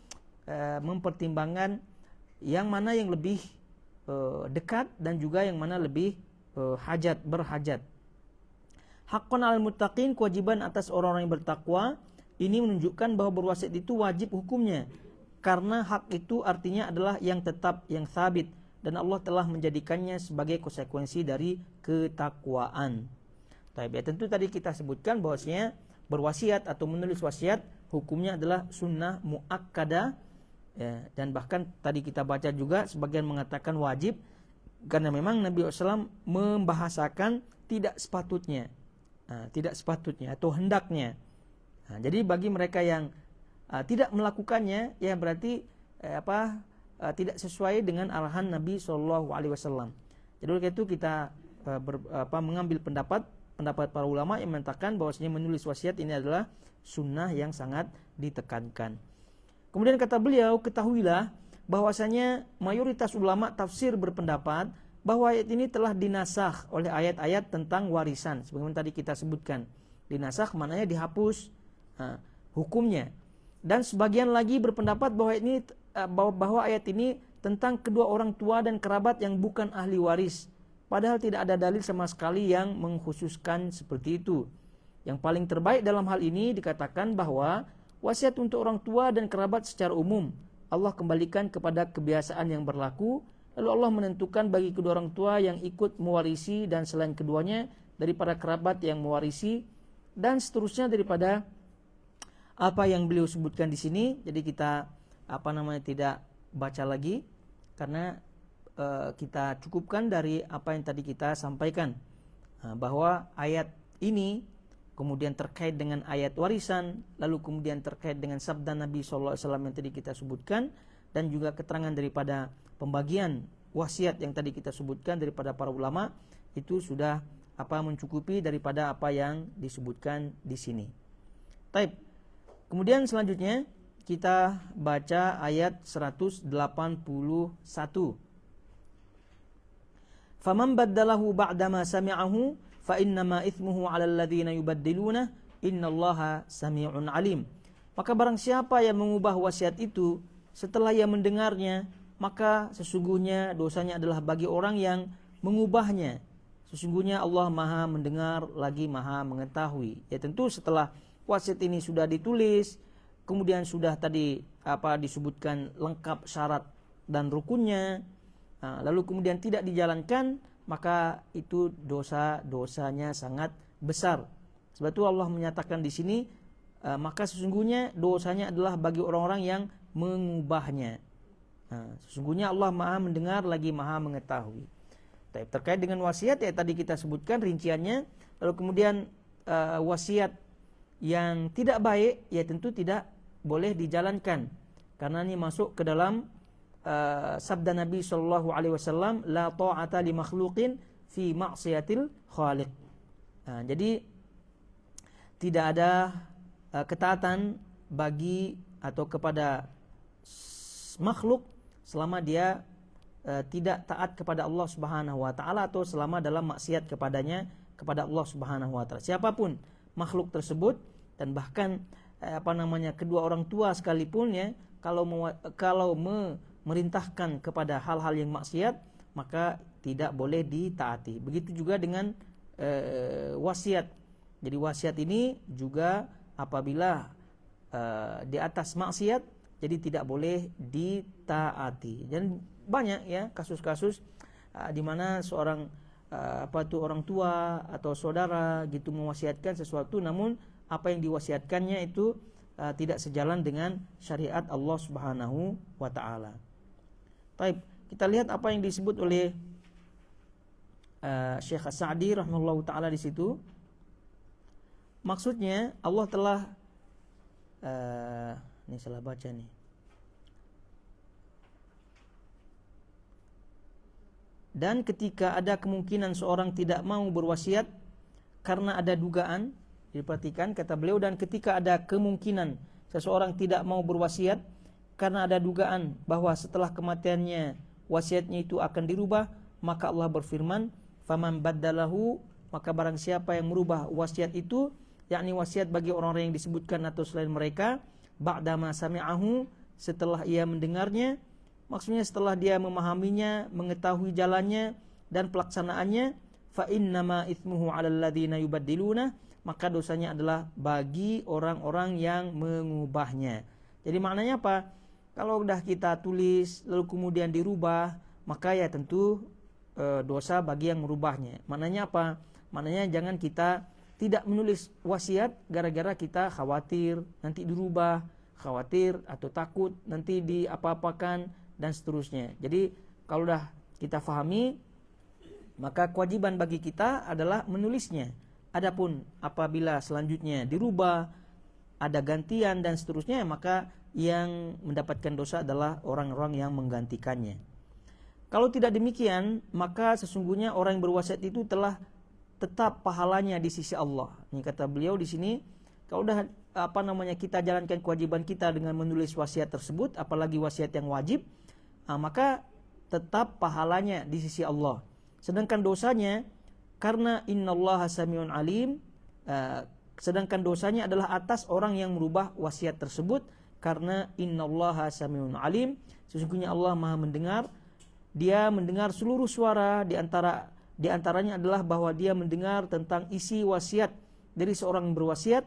yang mana yang lebih dekat dan juga yang mana lebih berhajat. Haqqan 'alal muttaqin, kewajiban atas orang-orang yang bertakwa. Ini menunjukkan bahwa berwasiat itu wajib hukumnya, karena hak itu artinya adalah yang tetap, yang sabit, dan Allah telah menjadikannya sebagai konsekuensi dari ketakwaan. Ya, tentu tadi kita sebutkan bahwasanya berwasiat atau menulis wasiat hukumnya adalah sunnah muakkadah, ya, dan bahkan tadi kita baca juga sebagian mengatakan wajib, karena memang Nabi SAW membahasakan tidak sepatutnya atau hendaknya. Jadi bagi mereka yang tidak melakukannya, ya berarti tidak sesuai dengan arahan Nabi SAW. Jadi oleh itu kita mengambil pendapat para ulama yang mengatakan bahwasanya menulis wasiat ini adalah sunnah yang sangat ditekankan. Kemudian kata beliau, ketahuilah bahwasanya mayoritas ulama tafsir berpendapat bahwa ayat ini telah dinasakh oleh ayat-ayat tentang warisan. Sebagaimana tadi kita sebutkan, dinasakh maknanya dihapus hukumnya. Dan sebagian lagi berpendapat bahwa ayat ini tentang kedua orang tua dan kerabat yang bukan ahli waris, padahal tidak ada dalil sama sekali yang mengkhususkan seperti itu. Yang paling terbaik dalam hal ini dikatakan bahwa wasiat untuk orang tua dan kerabat secara umum Allah kembalikan kepada kebiasaan yang berlaku, lalu Allah menentukan bagi kedua orang tua yang ikut mewarisi dan selain keduanya daripada kerabat yang mewarisi, dan seterusnya daripada apa yang beliau sebutkan di sini. Jadi kita tidak baca lagi, karena kita cukupkan dari apa yang tadi kita sampaikan, bahwa ayat ini kemudian terkait dengan ayat warisan, lalu kemudian terkait dengan sabda Nabi SAW yang tadi kita sebutkan, dan juga keterangan daripada pembagian wasiat yang tadi kita sebutkan daripada para ulama, itu sudah mencukupi daripada apa yang disebutkan di sini. Taib. Kemudian selanjutnya kita baca ayat 181. Faman baddalahu ba'dama sami'ahu fa innama ithmuhu 'alal ladzina yubaddiluna innallaha sami'un 'alim. Maka barang siapa yang mengubah wasiat itu setelah ia mendengarnya, maka sesungguhnya dosanya adalah bagi orang yang mengubahnya. Sesungguhnya Allah Maha mendengar lagi Maha mengetahui. Ya tentu setelah wasiat ini sudah ditulis, kemudian sudah tadi disebutkan lengkap syarat dan rukunnya, lalu kemudian tidak dijalankan, maka itu dosanya sangat besar. Sebab itu Allah menyatakan di sini maka sesungguhnya dosanya adalah bagi orang-orang yang mengubahnya. Sesungguhnya Allah Maha mendengar lagi Maha mengetahui. Terkait dengan wasiat ya tadi kita sebutkan rinciannya. Lalu kemudian wasiat yang tidak baik ya tentu tidak boleh dijalankan, karena ini masuk ke dalam sabda Nabi sallallahu alaihi wasallam, la ta'ata li makhluqin fi ma'siyatil khaliq. Jadi tidak ada ketaatan bagi atau kepada makhluk selama dia tidak taat kepada Allah Subhanahu wa taala atau selama dalam maksiat kepadanya, kepada Allah Subhanahu wa taala. Siapapun makhluk tersebut, dan bahkan kedua orang tua sekalipun ya, kalau memerintahkan kepada hal-hal yang maksiat, maka tidak boleh ditaati. Begitu juga dengan wasiat. Jadi wasiat ini juga apabila di atas maksiat, jadi tidak boleh ditaati. Dan banyak ya kasus-kasus di mana seorang orang tua atau saudara gitu mewasiatkan sesuatu, namun apa yang diwasiatkannya itu tidak sejalan dengan syariat Allah Subhanahu wa taala. Baik, kita lihat apa yang disebut oleh Syekh As-Sa'di rahimahullahu taala di situ. Maksudnya Allah telah ini salah baca nih. Dan ketika ada kemungkinan seorang tidak mau berwasiat karena ada dugaan, diperhatikan kata beliau, dan ketika ada kemungkinan seseorang tidak mau berwasiat karena ada dugaan bahwa setelah kematiannya wasiatnya itu akan dirubah, maka Allah berfirman, faman baddalahu, maka barang siapa yang merubah wasiat itu, yakni wasiat bagi orang-orang yang disebutkan atau selain mereka, ba'dama sami'ahu, setelah ia mendengarnya, maksudnya setelah dia memahaminya, mengetahui jalannya dan pelaksanaannya, fa innama itsmuhu 'alal ladzina yubaddiluna, maka dosanya adalah bagi orang-orang yang mengubahnya. Jadi maknanya apa? Kalau udah kita tulis lalu kemudian dirubah, maka ya tentu dosa bagi yang merubahnya. Maknanya apa? Maknanya jangan kita tidak menulis wasiat gara-gara kita khawatir nanti dirubah, khawatir atau takut nanti diapa-apakan dan seterusnya. Jadi kalau udah kita fahami, maka kewajiban bagi kita adalah menulisnya. Adapun apabila selanjutnya dirubah, ada gantian dan seterusnya, maka yang mendapatkan dosa adalah orang-orang yang menggantikannya. Kalau tidak demikian, maka sesungguhnya orang yang berwasiat itu telah tetap pahalanya di sisi Allah. Ini kata beliau di sini, kalau udah kita jalankan kewajiban kita dengan menulis wasiat tersebut, apalagi wasiat yang wajib, maka tetap pahalanya di sisi Allah. Sedangkan dosanya, karena innallaha samiun alim, sedangkan dosanya adalah atas orang yang merubah wasiat tersebut, karena innallaha samiun alim, sesungguhnya Allah Maha mendengar. Dia mendengar seluruh suara, di antaranya adalah bahwa dia mendengar tentang isi wasiat dari seorang yang berwasiat,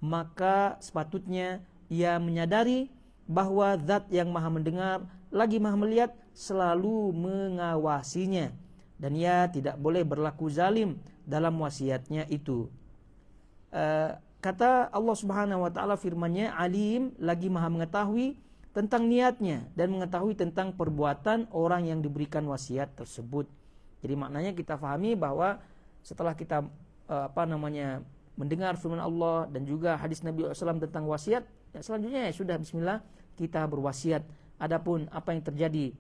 maka sepatutnya ia menyadari bahwa zat yang Maha mendengar lagi Maha melihat selalu mengawasinya, dan ia tidak boleh berlaku zalim dalam wasiatnya itu. Kata Allah Subhanahu wa taala firman-Nya, alim, lagi Maha mengetahui tentang niatnya dan mengetahui tentang perbuatan orang yang diberikan wasiat tersebut. Jadi maknanya kita fahami bahwa setelah kita mendengar firman Allah dan juga hadis Nabi SAW tentang wasiat, ya selanjutnya ya sudah bismillah kita berwasiat. Adapun apa yang terjadi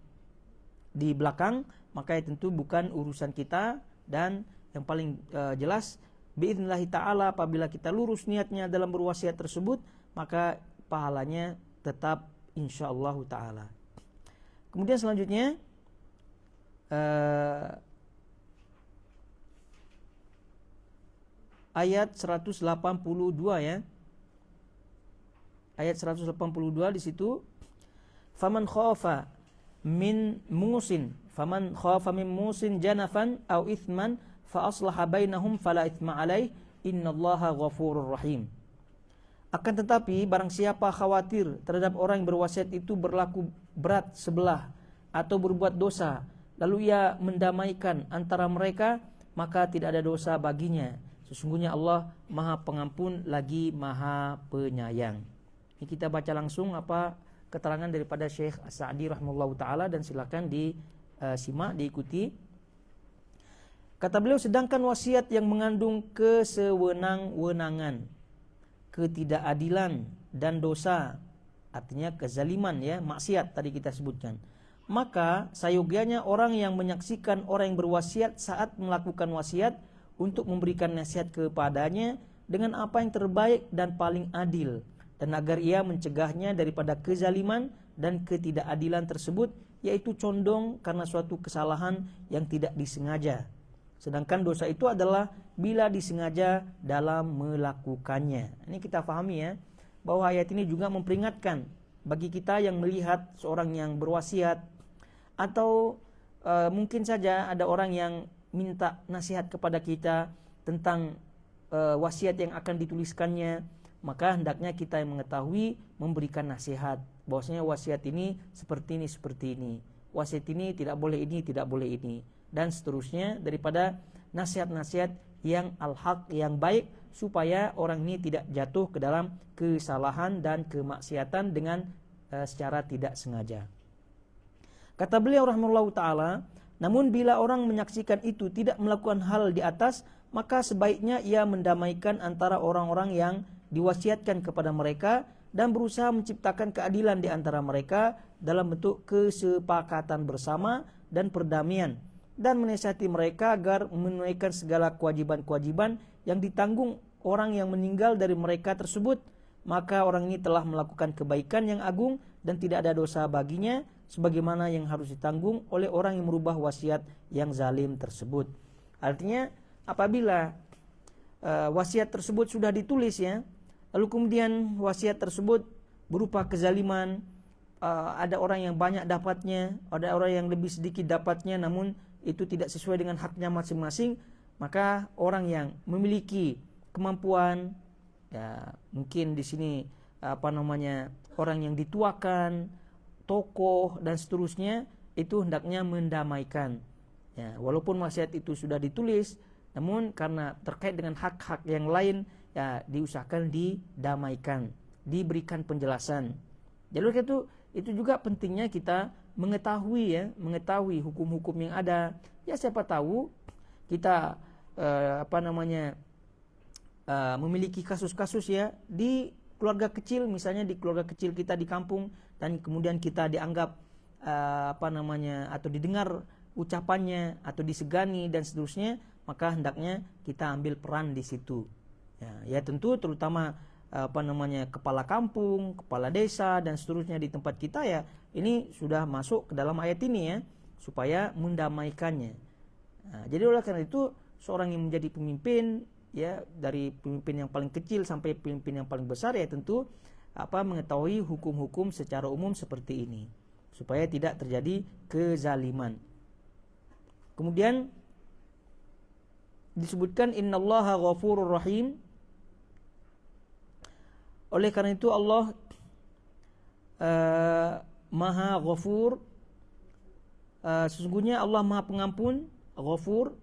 di belakang, maka ya tentu bukan urusan kita, dan yang paling jelas biidznillah ta'ala apabila kita lurus niatnya dalam berwasiat tersebut, maka pahalanya tetap insyaallah ta'ala. Kemudian selanjutnya ayat 182 ya. Ayat 182 di situ, faman khafa min musin janafan au ithman fa aslaha bainahum fala ithma alaih innallaha ghafurur rahim. Akan tetapi barang siapa khawatir terhadap orang yang berwasiat itu berlaku berat sebelah atau berbuat dosa, lalu ia mendamaikan antara mereka, maka tidak ada dosa baginya. Sesungguhnya Allah Maha Pengampun lagi Maha Penyayang. Ini kita baca langsung apa keterangan daripada Syekh As-Sa'di rahimahullahu taala, dan silakan disimak, diikuti. Kata beliau, sedangkan wasiat yang mengandung kesewenang-wenangan, ketidakadilan dan dosa, artinya kezaliman ya, maksiat tadi kita sebutkan, maka sayogianya orang yang menyaksikan orang yang berwasiat saat melakukan wasiat untuk memberikan nasihat kepadanya dengan apa yang terbaik dan paling adil, dan agar ia mencegahnya daripada kezaliman dan ketidakadilan tersebut, yaitu condong karena suatu kesalahan yang tidak disengaja. Sedangkan dosa itu adalah bila disengaja dalam melakukannya. Ini kita pahami ya, bahwa ayat ini juga memperingatkan bagi kita yang melihat seorang yang berwasiat, atau mungkin saja ada orang yang minta nasihat kepada kita tentang wasiat yang akan dituliskannya, maka hendaknya kita yang mengetahui memberikan nasihat bahwasanya wasiat ini, seperti ini, wasiat ini tidak boleh ini, tidak boleh ini, dan seterusnya, daripada nasihat-nasihat yang al-haq, yang baik, supaya orang ini tidak jatuh ke dalam kesalahan dan kemaksiatan dengan secara tidak sengaja. Kata beliau rahimahullahu taala, namun bila orang menyaksikan itu tidak melakukan hal di atas, maka sebaiknya ia mendamaikan antara orang-orang yang diwasiatkan kepada mereka dan berusaha menciptakan keadilan di antara mereka dalam bentuk kesepakatan bersama dan perdamaian, dan menasihati mereka agar menunaikan segala kewajiban-kewajiban yang ditanggung orang yang meninggal dari mereka tersebut. Maka orang ini telah melakukan kebaikan yang agung dan tidak ada dosa baginya, sebagaimana yang harus ditanggung oleh orang yang merubah wasiat yang zalim tersebut. Artinya apabila wasiat tersebut sudah ditulis ya, lalu kemudian wasiat tersebut berupa kezaliman, ada orang yang banyak dapatnya, ada orang yang lebih sedikit dapatnya, namun itu tidak sesuai dengan haknya masing-masing, maka orang yang memiliki kemampuan, ya mungkin di sini orang yang dituakan, tokoh dan seterusnya, itu hendaknya mendamaikan. Ya, walaupun wasiat itu sudah ditulis, namun karena terkait dengan hak-hak yang lain, ya diusahakan didamaikan, diberikan penjelasan. Jadi itu juga pentingnya kita mengetahui hukum-hukum yang ada. Ya siapa tahu kita memiliki kasus-kasus ya di keluarga kecil, misalnya di keluarga kecil kita di kampung, dan kemudian kita dianggap atau didengar ucapannya atau disegani dan seterusnya, maka hendaknya kita ambil peran di situ. Ya tentu terutama kepala kampung, kepala desa dan seterusnya di tempat kita, ya ini sudah masuk ke dalam ayat ini ya, supaya mendamaikannya. Nah, jadi oleh karena itu seorang yang menjadi pemimpin, ya dari pemimpin yang paling kecil sampai pemimpin yang paling besar, ya tentu mengetahui hukum-hukum secara umum seperti ini supaya tidak terjadi kezaliman. Kemudian disebutkan innallaha ghafurur rahim. Oleh karena itu Allah Maha Ghafur, sesungguhnya Allah Maha Pengampun. Ghafur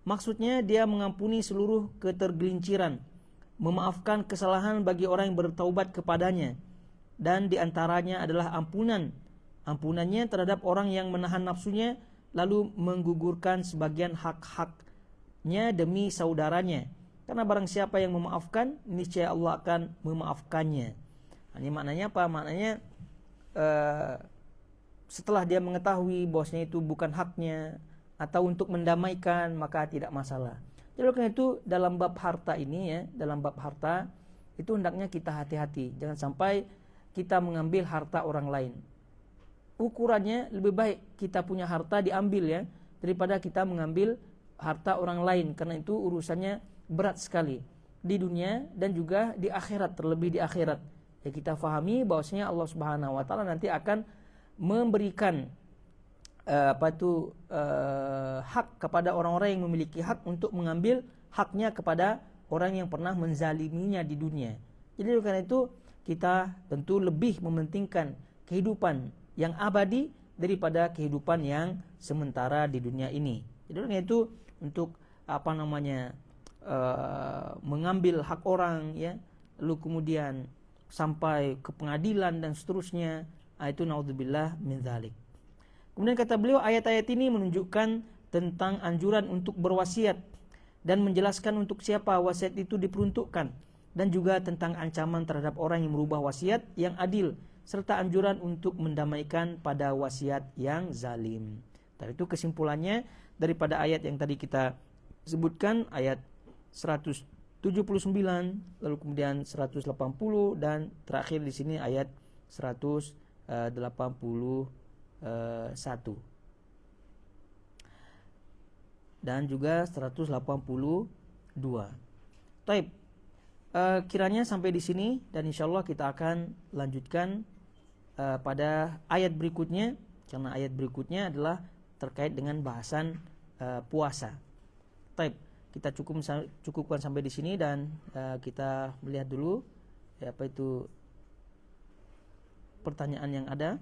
maksudnya dia mengampuni seluruh ketergelinciran, memaafkan kesalahan bagi orang yang bertaubat kepadanya, dan diantaranya adalah ampunannya terhadap orang yang menahan nafsunya lalu menggugurkan sebagian hak-haknya demi saudaranya. Karena barang siapa yang memaafkan, niscaya Allah akan memaafkannya. Ini maknanya apa? Maknanya setelah dia mengetahui bahwasanya itu bukan haknya atau untuk mendamaikan, maka tidak masalah. Jadi karena itu dalam bab harta ini ya, dalam bab harta itu hendaknya kita hati-hati. Jangan sampai kita mengambil harta orang lain. Ukurannya lebih baik kita punya harta diambil ya, daripada kita mengambil harta orang lain, karena itu urusannya berat sekali di dunia dan juga di akhirat, terlebih di akhirat. Ya kita fahami bahwasanya Allah Subhanahu wa taala nanti akan memberikan hak kepada orang-orang yang memiliki hak untuk mengambil haknya kepada orang yang pernah menzaliminya di dunia. Jadi karena itu kita tentu lebih mementingkan kehidupan yang abadi daripada kehidupan yang sementara di dunia ini. Jadi karena itu untuk mengambil hak orang, ya, lalu kemudian sampai ke pengadilan dan seterusnya, itu naudzubillah min dzalik. Kemudian kata beliau, ayat-ayat ini menunjukkan tentang anjuran untuk berwasiat dan menjelaskan untuk siapa wasiat itu diperuntukkan, dan juga tentang ancaman terhadap orang yang merubah wasiat yang adil, serta anjuran untuk mendamaikan pada wasiat yang zalim. Tadi itu kesimpulannya daripada ayat yang tadi kita sebutkan, ayat 179, lalu kemudian 180, dan terakhir di sini ayat 181 dan juga 182. Taib. Kiranya sampai di sini, dan insyaallah kita akan lanjutkan pada ayat berikutnya, karena ayat berikutnya adalah terkait dengan bahasan puasa. Taib. Kita cukupkan sampai di sini, dan kita melihat dulu apa itu pertanyaan yang ada.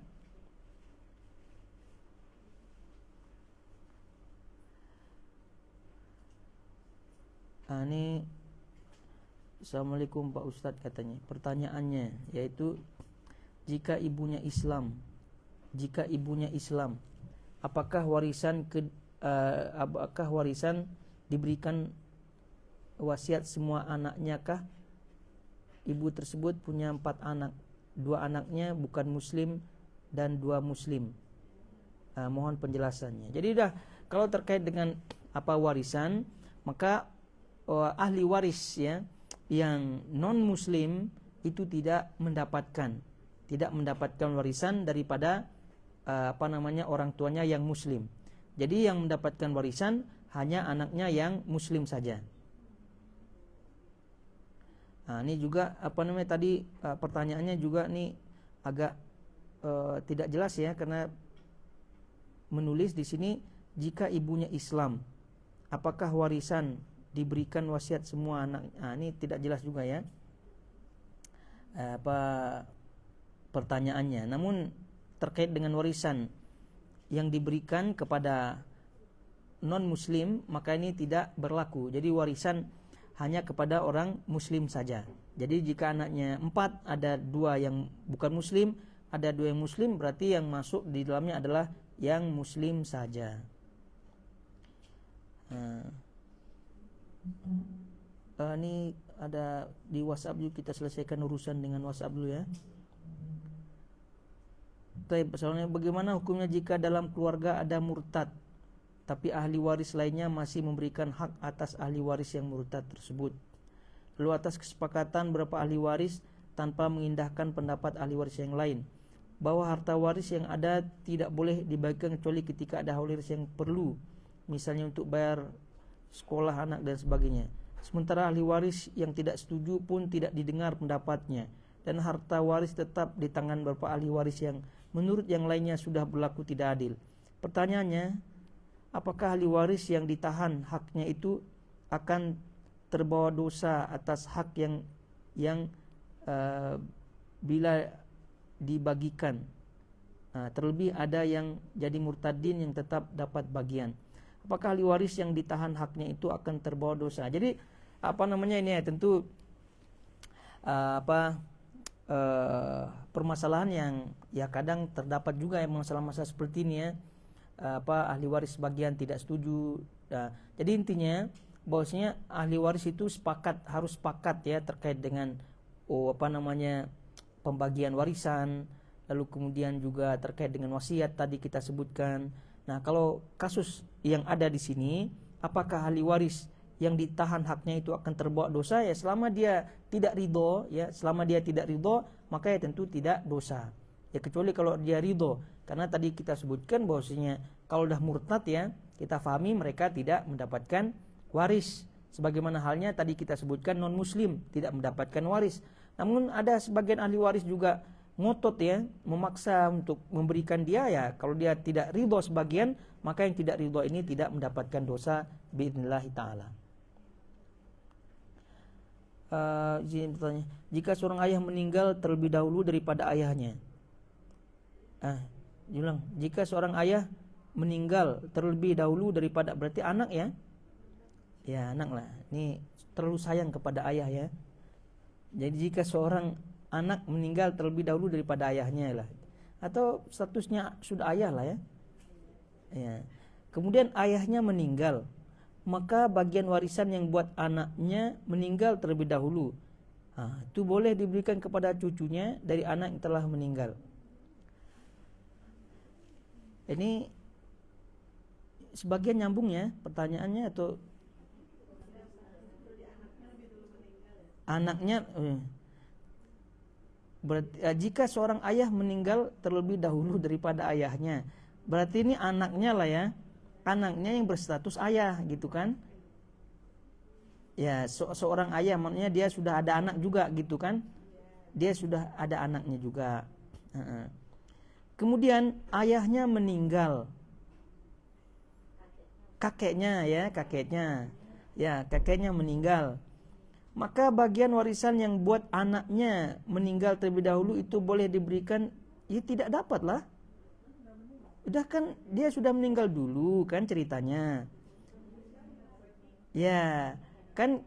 Ini Assalamualaikum Pak Ustadz, katanya. Pertanyaannya yaitu, jika ibunya Islam, apakah warisan diberikan wasiat semua anaknya kah? Ibu tersebut punya 4 anak, 2 anaknya bukan muslim dan 2 muslim. Mohon penjelasannya. Jadi kalau terkait dengan warisan, maka ahli waris, ya, yang non muslim itu tidak mendapatkan warisan daripada orang tuanya yang muslim. Jadi yang mendapatkan warisan hanya anaknya yang muslim saja. Ini juga tadi pertanyaannya juga nih agak tidak jelas, ya, karena menulis di sini jika ibunya Islam, apakah warisan diberikan wasiat semua anak? Ini tidak jelas juga, ya, pertanyaannya. Namun terkait dengan warisan yang diberikan kepada non muslim, maka ini tidak berlaku. Jadi warisan hanya kepada orang muslim saja. Jadi jika anaknya 4, ada 2 yang bukan muslim, ada 2 yang muslim, berarti yang masuk di dalamnya adalah yang muslim saja. Ini ada di WhatsApp juga, kita selesaikan urusan dengan WhatsApp dulu, ya. Soalnya bagaimana hukumnya jika dalam keluarga ada murtad, tapi ahli waris lainnya masih memberikan hak atas ahli waris yang murtad tersebut? Lalu atas kesepakatan beberapa ahli waris, tanpa mengindahkan pendapat ahli waris yang lain, bahwa harta waris yang ada tidak boleh dibagikan kecuali ketika ada ahli waris yang perlu, misalnya untuk bayar sekolah anak dan sebagainya. Sementara ahli waris yang tidak setuju pun tidak didengar pendapatnya, dan harta waris tetap di tangan beberapa ahli waris yang menurut yang lainnya sudah berlaku tidak adil. Pertanyaannya, apakah ahli waris yang ditahan haknya itu akan terbawa dosa atas hak yang bila dibagikan? Terlebih ada yang jadi murtadin yang tetap dapat bagian. Apakah ahli waris yang ditahan haknya itu akan terbawa dosa? Jadi ini ya, tentu permasalahan yang ya kadang terdapat juga yang masalah-masalah seperti ini, ya. Ahli waris sebagian tidak setuju. Jadi intinya bahwasanya ahli waris itu harus sepakat, ya, terkait dengan pembagian warisan, lalu kemudian juga terkait dengan wasiat tadi kita sebutkan. Nah, kalau kasus yang ada di sini, apakah ahli waris yang ditahan haknya itu akan terbawa dosa? Ya, selama dia tidak ridho, maka ya tentu tidak dosa. Ya, kecuali kalau dia ridho, karena tadi kita sebutkan bahwasanya kalau dah murtad, ya, kita fahami mereka tidak mendapatkan waris. Sebagaimana halnya tadi kita sebutkan non muslim tidak mendapatkan waris. Namun ada sebagian ahli waris juga ngotot, ya, memaksa untuk memberikan dia, ya. Kalau dia tidak ridho sebagian, maka yang tidak ridho ini tidak mendapatkan dosa biidznillah ta'ala. Jika seorang ayah meninggal terlebih dahulu daripada ayahnya, jika seorang ayah meninggal terlebih dahulu daripada, berarti anak, ya, ya, anak lah. Ini terlalu sayang kepada ayah ya. Jadi jika seorang anak meninggal terlebih dahulu daripada ayahnya lah, atau statusnya sudah ayah lah ya. Ya. Kemudian ayahnya meninggal, maka bagian warisan yang buat anaknya meninggal terlebih dahulu, itu boleh diberikan kepada cucunya dari anak yang telah meninggal. Ini sebagian nyambung ya pertanyaannya, atau anaknya berarti, jika seorang ayah meninggal terlebih dahulu daripada ayahnya, berarti ini anaknya lah ya, anaknya yang berstatus ayah gitu kan ya. Seorang ayah maksudnya dia sudah ada anak juga gitu kan, dia sudah ada anaknya juga. Kemudian ayahnya meninggal, kakeknya meninggal, maka bagian warisan yang buat anaknya meninggal terlebih dahulu itu boleh diberikan, ya tidak dapat lah. Udah kan dia sudah meninggal dulu kan ceritanya. Ya, kan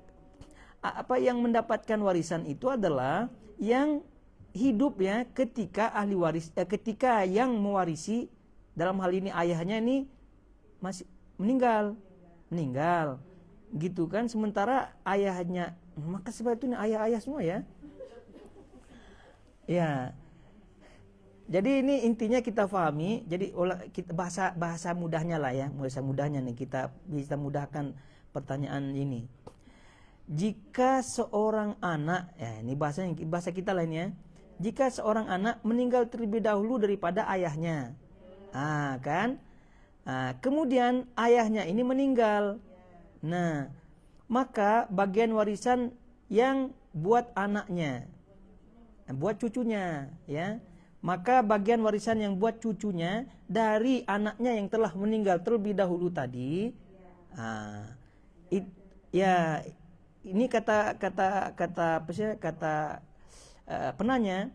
apa yang mendapatkan warisan itu adalah yang hidup ya ketika ahli waris, ketika yang mewarisi, dalam hal ini ayahnya ini masih meninggal gitu kan. Sementara ayahnya, maka sebab itu ayah-ayah semua ya. Ya. Jadi ini intinya kita pahami. Jadi kita bahasa mudahnya lah ya, bahasa mudahnya nih kita bisa mudahkan pertanyaan ini. Jika seorang anak, ya ini bahasa kita lah ini ya. Jika seorang anak meninggal terlebih dahulu daripada ayahnya, kan? Kemudian ayahnya ini meninggal. Nah, maka bagian warisan yang buat anaknya, buat cucunya, ya. Maka bagian warisan yang buat cucunya dari anaknya yang telah meninggal terlebih dahulu tadi, ini kata penanya,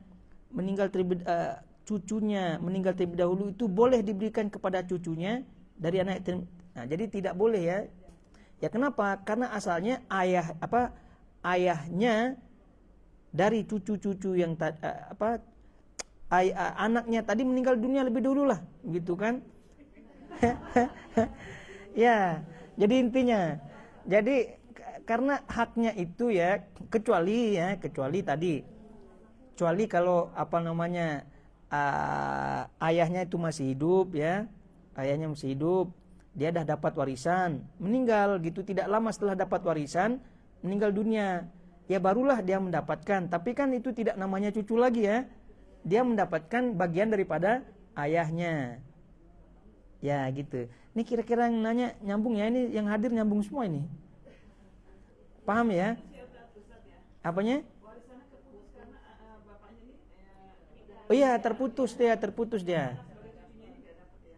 cucunya meninggal terlebih dahulu itu boleh diberikan kepada cucunya dari anak. Nah, jadi tidak boleh ya. Ya kenapa? Karena asalnya ayahnya dari cucu-cucu yang anaknya tadi meninggal dunia lebih dulu lah, gitu kan? Ya, jadi intinya, jadi karena haknya itu ya, kecuali kalau ayahnya itu masih hidup ya, ayahnya masih hidup, dia dah dapat warisan, meninggal gitu, tidak lama setelah dapat warisan meninggal dunia, ya barulah dia mendapatkan. Tapi kan itu tidak namanya cucu lagi ya, dia mendapatkan bagian daripada ayahnya. Ya gitu. Ini kira-kira yang nanya nyambung ya, ini yang hadir nyambung semua ini. Paham ya? Apanya? Oh iya, terputus dia.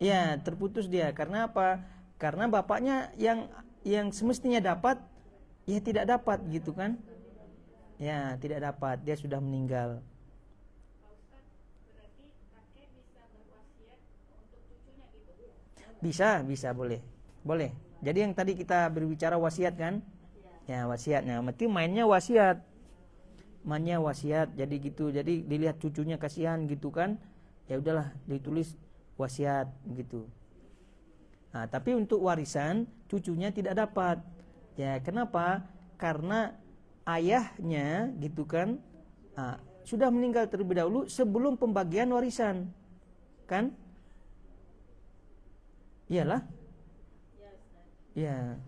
Ya, terputus dia. Karena apa? Karena bapaknya yang semestinya dapat, ya tidak dapat gitu kan? Ya, tidak dapat. Dia sudah meninggal. Bisa boleh. Jadi yang tadi kita berbicara wasiat kan? Ya, wasiatnya. Berarti mainnya wasiat. Jadi gitu. Jadi dilihat cucunya kasihan gitu kan? Ya udahlah, ditulis wasiat gitu. Nah, tapi untuk warisan cucunya tidak dapat. Ya, kenapa? Karena ayahnya gitu kan? Sudah meninggal terlebih dahulu sebelum pembagian warisan. Kan? Iyalah. Ya.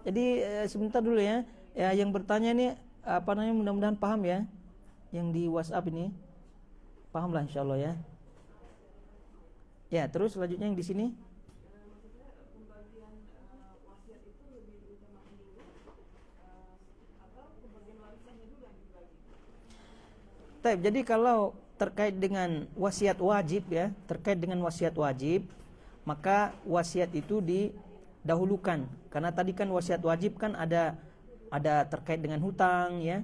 Jadi sebentar dulu ya. Ya, yang bertanya ini mudah-mudahan paham ya. Yang di WhatsApp ini. Pahamlah insyaallah ya. Ya, terus selanjutnya yang di sini. Jadi kalau terkait dengan wasiat wajib ya, maka wasiat itu didahulukan. Karena tadi kan wasiat wajib kan ada terkait dengan hutang ya.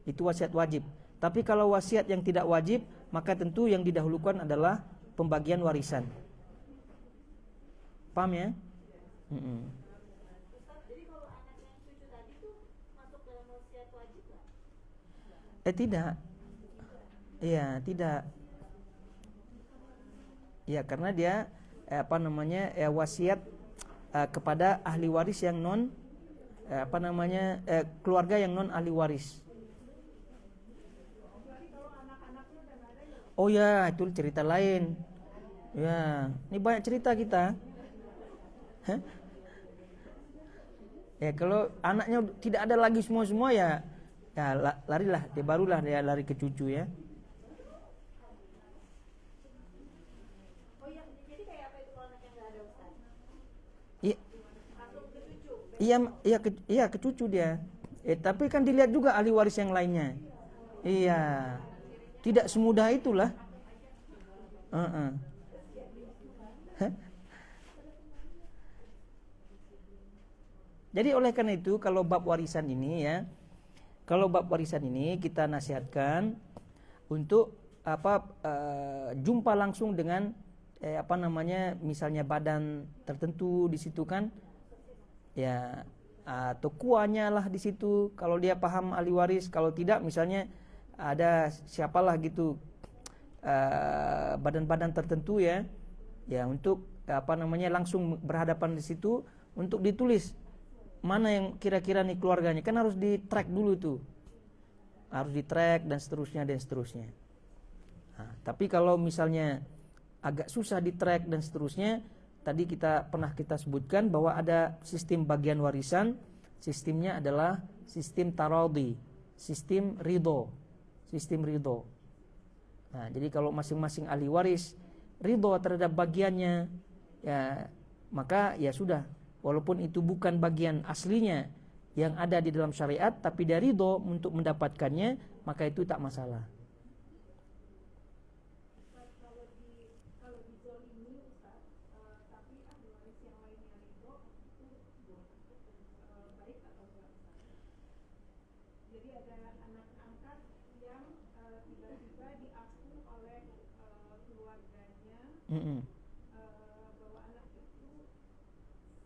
Itu wasiat wajib. Tapi kalau wasiat yang tidak wajib, maka tentu yang didahulukan adalah pembagian warisan. Paham ya? Mm-mm. Ustaz, jadi kalau anak yang cucu tadi tuh masuk dalam wasiat wajib nggak? Tidak. Iya, tidak. Ya, karena dia wasiat kepada ahli waris yang non keluarga yang non ahli waris. Oh ya, itu cerita lain. Ya, ini banyak cerita kita. Hah? Ya, kalau anaknya tidak ada lagi semua ya, larilah, dia barulah dia lari ke cucu ya. Oh iya, jadi kayak apa itu kalau anak yang nggak ada Ustaz? Iya, Langsung ke cucu. iya ke cucu dia. Tapi kan dilihat juga ahli waris yang lainnya. Iya. Tidak semudah itulah. Hah? Jadi oleh karena itu kalau bab warisan ini kita nasihatkan untuk jumpa langsung dengan misalnya badan tertentu di situ kan, ya, atau kuahnya lah di situ kalau dia paham ahli waris. Kalau tidak misalnya ada siapalah gitu, badan-badan tertentu ya untuk langsung berhadapan di situ untuk ditulis mana yang kira-kira nih keluarganya, kan harus di track dulu tuh, harus di track dan seterusnya. Nah, tapi kalau misalnya agak susah di track dan seterusnya, tadi pernah kita sebutkan bahwa ada sistem bagian warisan. Sistemnya adalah sistem taradhi, sistem ridho. Nah, jadi kalau masing-masing ahli waris ridho terhadap bagiannya, ya maka ya sudah, walaupun itu bukan bagian aslinya yang ada di dalam syariat, tapi dia ridho untuk mendapatkannya, maka itu tak masalah. Kalau dizolimi Ustaz, tapi ahli waris yang lainnya ridho, itu baik atau enggak Ustaz? Jadi ada anak angkat yang tiba-tiba diaku oleh keluarganya bahwa anak itu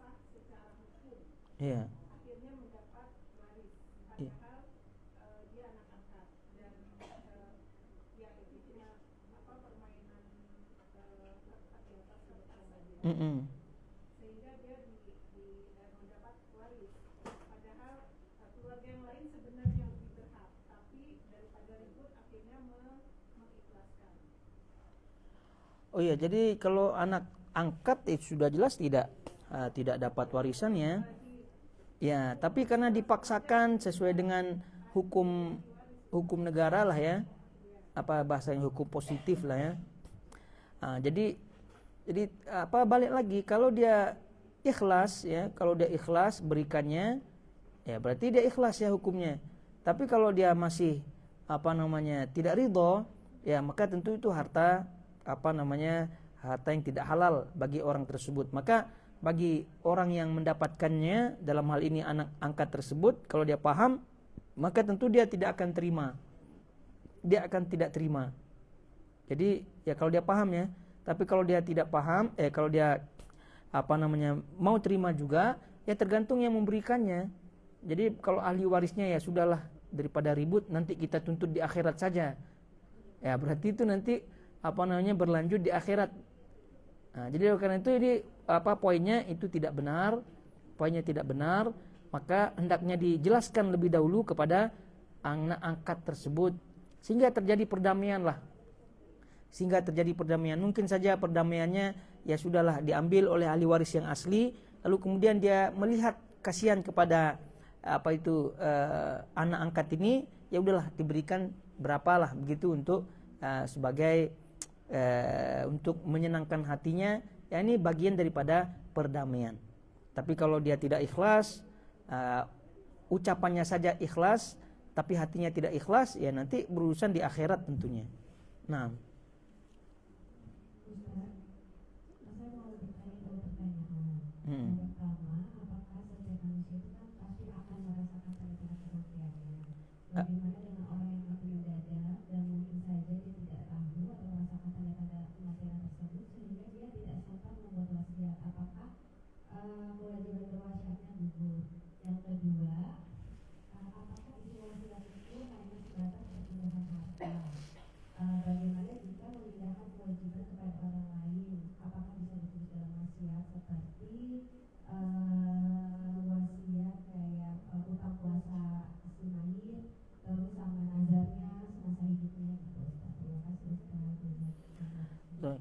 sah secara hukum, Iya. akhirnya mendapat waris, padahal dia anak angkat dan ya itu cuma permainan hak di atas sebutkan saja, sehingga dia mendapat waris, padahal keluarga yang lain sebenarnya lebih berhak, tapi daripada ribut akhirnya mengikhlaskan. Oh iya, jadi kalau anak angkat itu sudah jelas tidak dapat warisannya. Ya, tapi karena dipaksakan sesuai dengan hukum negara lah ya. Apa bahasanya, hukum positif lah ya. Jadi balik lagi, kalau dia ikhlas ya, kalau dia ikhlas berikannya, ya berarti dia ikhlas ya hukumnya. Tapi kalau dia masih tidak ridho, ya maka tentu itu harta yang tidak halal bagi orang tersebut. Maka bagi orang yang mendapatkannya, dalam hal ini anak angkat tersebut, kalau dia paham, maka tentu dia tidak akan terima. Dia akan tidak terima. Jadi ya kalau dia paham ya. Tapi kalau dia tidak paham, kalau dia mau terima juga, ya tergantung yang memberikannya. Jadi kalau ahli warisnya, ya sudahlah, daripada ribut nanti kita tuntut di akhirat saja. Ya berarti itu nanti berlanjut di akhirat. Nah, jadi karena itu ini poinnya itu tidak benar. Poinnya tidak benar, maka hendaknya dijelaskan lebih dahulu kepada anak angkat tersebut sehingga terjadi perdamaian lah. Mungkin saja perdamaiannya ya sudahlah diambil oleh ahli waris yang asli, lalu kemudian dia melihat kasihan kepada anak angkat ini, ya udahlah diberikan berapalah begitu untuk sebagai untuk menyenangkan hatinya, ya ini bagian daripada perdamaian. Tapi kalau dia tidak ikhlas, ucapannya saja ikhlas tapi hatinya tidak ikhlas, ya nanti berurusan di akhirat tentunya. Nah, saya mau bertanya dua pertanyaan. Yang pertama, apakah setiap manusia itu kan pasti akan merasakan pada kematiannya? Bagaimana dengan orang yang mati mendadak dan mungkin saja dia tidak tahu atau merasakan tanda-tanda kematian tersebut sehingga dia tidak sempat membuat wasiat? Apakah kepada orang lain, apakah bisa ditulis dalam wasiat seperti wasiat kayak utang puasa si mayit, terus sama nazarnya semasa hidupnya gitu Ustaz. Terima kasih Ustaz.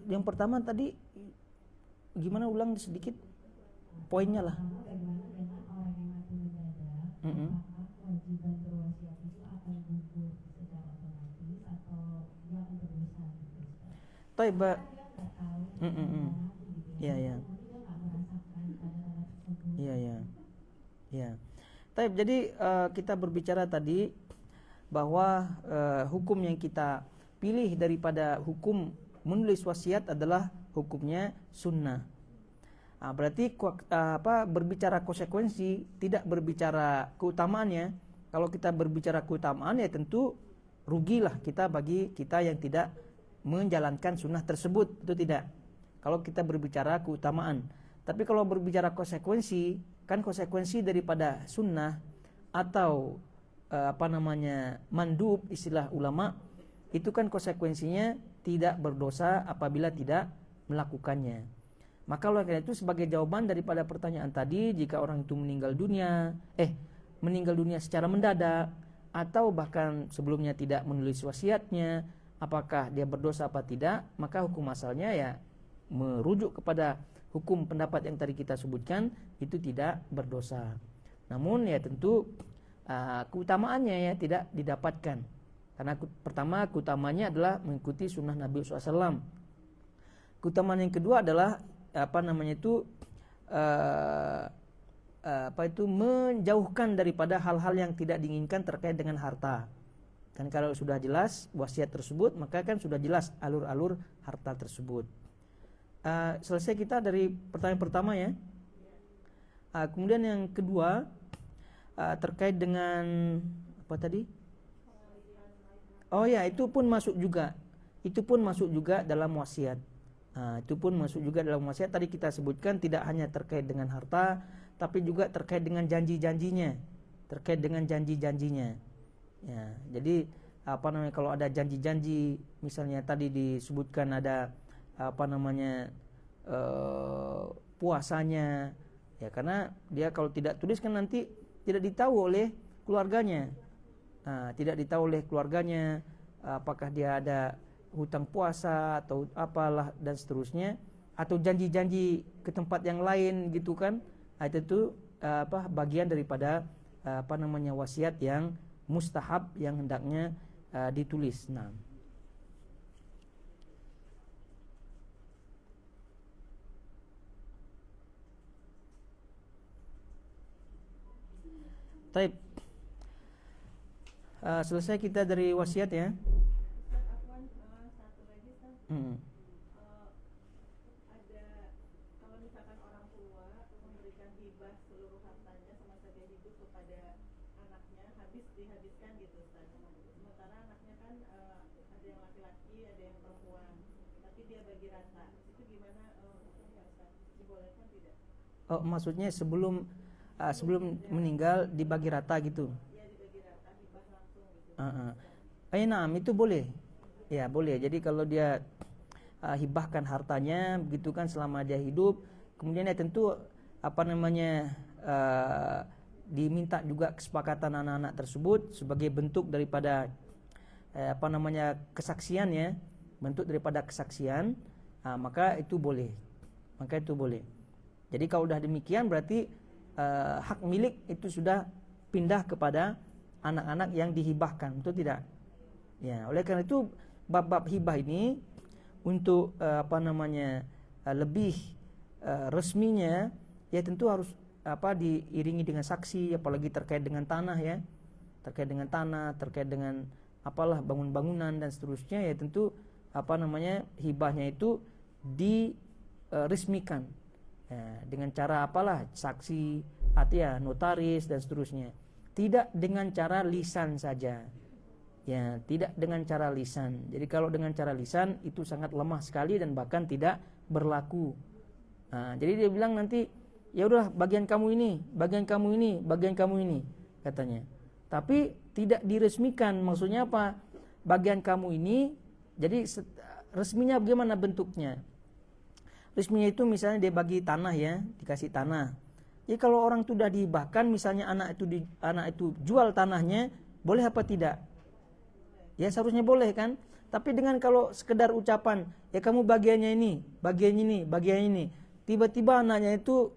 Yang pertama tadi gimana, ulang sedikit poinnya lah. Bagaimana dengan orang yang mati mendadak? Apakah kewajiban berwasiat itu akan gugur secara otomatis atau dia akan berdosa gitu Ustaz? Taib, Dia nggak tahu ya ya mungkin dia nggak merasakan tanda-tanda tersebut. ya. Taib, jadi kita berbicara tadi bahwa hukum yang kita pilih daripada hukum menulis wasiat adalah hukumnya sunnah. Berarti berbicara konsekuensi, tidak berbicara keutamaannya. Kalau kita berbicara keutamaan ya tentu rugilah kita bagi kita yang tidak menjalankan sunnah tersebut, itu tidak. Kalau kita berbicara keutamaan. Tapi kalau berbicara konsekuensi, kan konsekuensi daripada sunnah atau mandub istilah ulama, itu kan konsekuensinya tidak berdosa apabila tidak melakukannya. Maka oleh karena itu sebagai jawaban daripada pertanyaan tadi, jika orang itu meninggal dunia secara mendadak atau bahkan sebelumnya tidak menulis wasiatnya, apakah dia berdosa apa tidak, maka hukum asalnya ya merujuk kepada hukum pendapat yang tadi kita sebutkan, itu tidak berdosa. Namun ya tentu keutamaannya ya tidak didapatkan. Karena pertama keutamaannya adalah mengikuti sunnah Nabi SAW. Keutamaan yang kedua adalah menjauhkan daripada hal-hal yang tidak diinginkan terkait dengan harta. Kan kalau sudah jelas wasiat tersebut, maka kan sudah jelas alur-alur harta tersebut. Selesai kita dari pertanyaan pertama ya. Kemudian yang kedua terkait dengan apa tadi? Oh ya, itu pun masuk juga. Itu pun masuk juga dalam wasiat. Itu pun masuk juga dalam wasiat. Tadi kita sebutkan tidak hanya terkait dengan harta, tapi juga terkait dengan janji-janjinya. Terkait dengan janji-janjinya. Ya, jadi kalau ada janji-janji, misalnya tadi disebutkan ada puasanya, ya karena dia kalau tidak tulis kan nanti tidak ditahu oleh keluarganya. Tidak ditahu oleh keluarganya apakah dia ada hutang puasa atau apalah dan seterusnya, atau janji-janji ke tempat yang lain gitu kan. Itu bagian daripada wasiat yang mustahab yang hendaknya ditulis. Nah, Taib. Selesai kita dari wasiat ya. Satu lagi Ustaz. Ada kalau misalkan orang tua memberikan hibah seluruh hartanya semasa dia hidup kepada anaknya, dihabiskan gitu Ustaz. Sementara anaknya kan ada yang laki-laki, ada yang perempuan, tapi dia bagi rata. Itu gimana hukumnya Ustaz? Dibolehkan tidak? Oh, maksudnya sebelum meninggal dibagi rata gitu. Ya, dibagi rata, hibah langsung gitu. Itu boleh. Ya, boleh. Jadi kalau dia hibahkan hartanya begitu kan selama dia hidup, kemudian ya tentu diminta juga kesepakatan anak-anak tersebut sebagai bentuk daripada kesaksian ya, bentuk daripada kesaksian, maka itu boleh. Jadi kalau udah demikian berarti hak milik itu sudah pindah kepada anak-anak yang dihibahkan, betul tidak? Ya, oleh karena itu bab-bab hibah ini untuk lebih resminya ya tentu harus diiringi dengan saksi, apalagi terkait dengan tanah ya, terkait dengan bangun-bangunan dan seterusnya, ya tentu hibahnya itu diresmikan ya, dengan cara saksi, notaris dan seterusnya, tidak dengan cara lisan saja. Ya, tidak dengan cara lisan. Jadi kalau dengan cara lisan itu sangat lemah sekali dan bahkan tidak berlaku. Jadi dia bilang nanti ya udah bagian kamu ini katanya. Tapi tidak diresmikan. Maksudnya apa? Bagian kamu ini, jadi resminya bagaimana bentuknya? Resminya itu misalnya dia bagi tanah ya, dikasih tanah. Ya kalau orang itu sudah dihibahkan, misalnya anak itu jual tanahnya, boleh apa tidak? Ya seharusnya boleh kan? Tapi dengan kalau sekedar ucapan, ya kamu bagiannya ini, bagian ini, bagian ini, tiba-tiba anaknya itu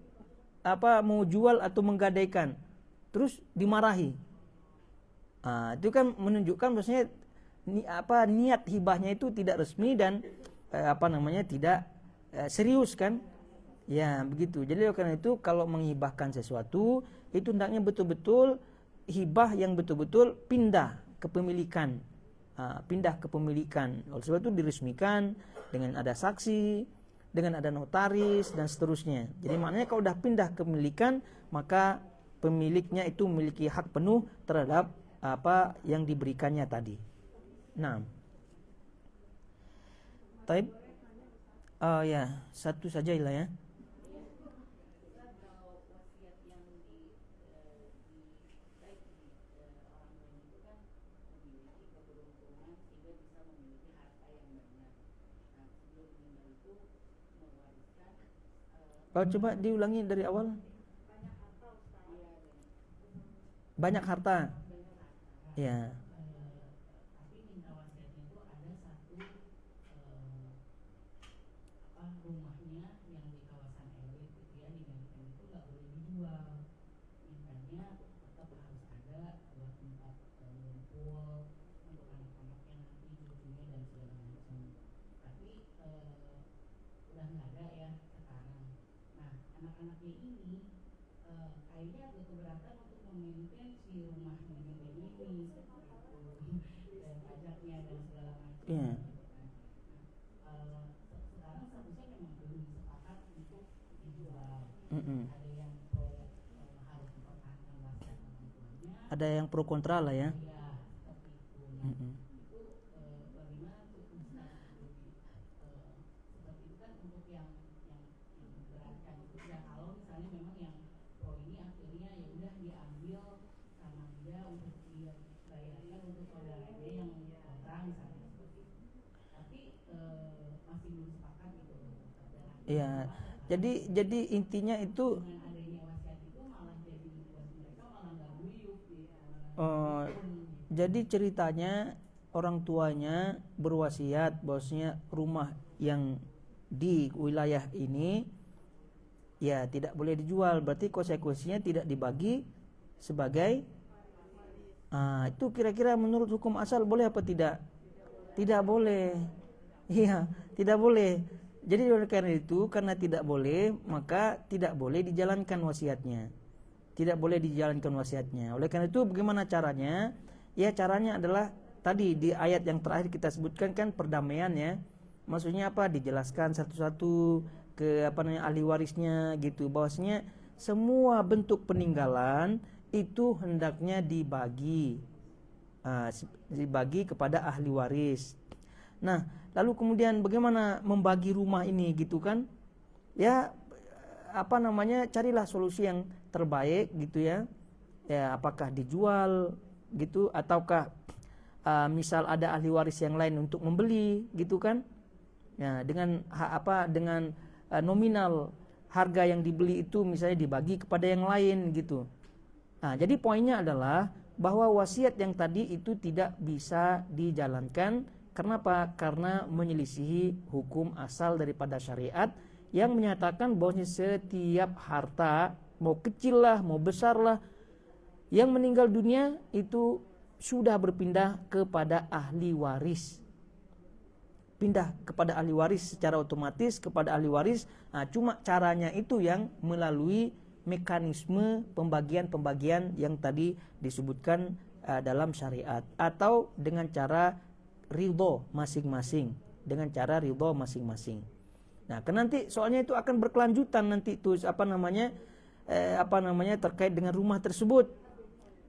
mau jual atau menggadaikan, terus dimarahi. Itu kan menunjukkan maksudnya niat hibahnya itu tidak resmi dan tidak serius kan? Ya begitu. Jadi karena itu kalau menghibahkan sesuatu itu hendaknya betul-betul hibah yang betul-betul pindah kepemilikan. Oleh sebab itu diresmikan dengan ada saksi, dengan ada notaris dan seterusnya. Jadi maknanya kalau sudah pindah kepemilikan, maka pemiliknya itu memiliki hak penuh terhadap apa yang diberikannya tadi. Nah, taib, ya satu saja lah ya. Coba diulangi dari awal. Banyak harta. Ya. Rumahnya yang di kawasan elit gitu ya, dimilikan itu nggak boleh dijual, mintanya tetap harus ada buat tempat ngumpul untuk anak-anaknya nanti cucunya dan segala macam. Tapi udah nggak ada ya sekarang. Nah anak-anaknya ini kayaknya agak keberatan untuk memaintain si rumah ini dan pajaknya dan segala macam. Yeah. Ada yang pro kontra lah ya. Iya. Jadi intinya itu jadi ceritanya orang tuanya berwasiat bahwasanya rumah yang di wilayah ini ya tidak boleh dijual, berarti konsekuensinya tidak dibagi sebagai itu kira-kira menurut hukum asal boleh apa tidak? Tidak boleh. Iya, tidak boleh. Jadi oleh karena itu, karena tidak boleh, maka tidak boleh dijalankan wasiatnya. Tidak boleh dijalankan wasiatnya. Oleh karena itu bagaimana caranya? Ya caranya adalah tadi di ayat yang terakhir kita sebutkan kan perdamaian ya. Maksudnya apa? Dijelaskan satu-satu ke ahli warisnya gitu. Bahwasanya semua bentuk peninggalan itu hendaknya dibagi. Dibagi kepada ahli waris. Nah, lalu kemudian bagaimana membagi rumah ini gitu kan? Ya carilah solusi yang terbaik gitu ya. Ya apakah dijual gitu ataukah misal ada ahli waris yang lain untuk membeli gitu kan? Ya dengan dengan nominal harga yang dibeli itu misalnya dibagi kepada yang lain gitu. Nah, jadi poinnya adalah bahwa wasiat yang tadi itu tidak bisa dijalankan. Kenapa? Karena menyelisihi hukum asal daripada syariat yang menyatakan bahwa setiap harta, mau kecil lah, mau besar lah, yang meninggal dunia itu sudah berpindah kepada ahli waris. Pindah kepada ahli waris secara otomatis kepada ahli waris. Nah, cuma caranya itu yang melalui mekanisme pembagian-pembagian yang tadi disebutkan dalam syariat atau dengan cara ridho masing-masing, dengan cara ridho masing-masing. Nah, kan nanti soalnya itu akan berkelanjutan nanti itu terkait dengan rumah tersebut.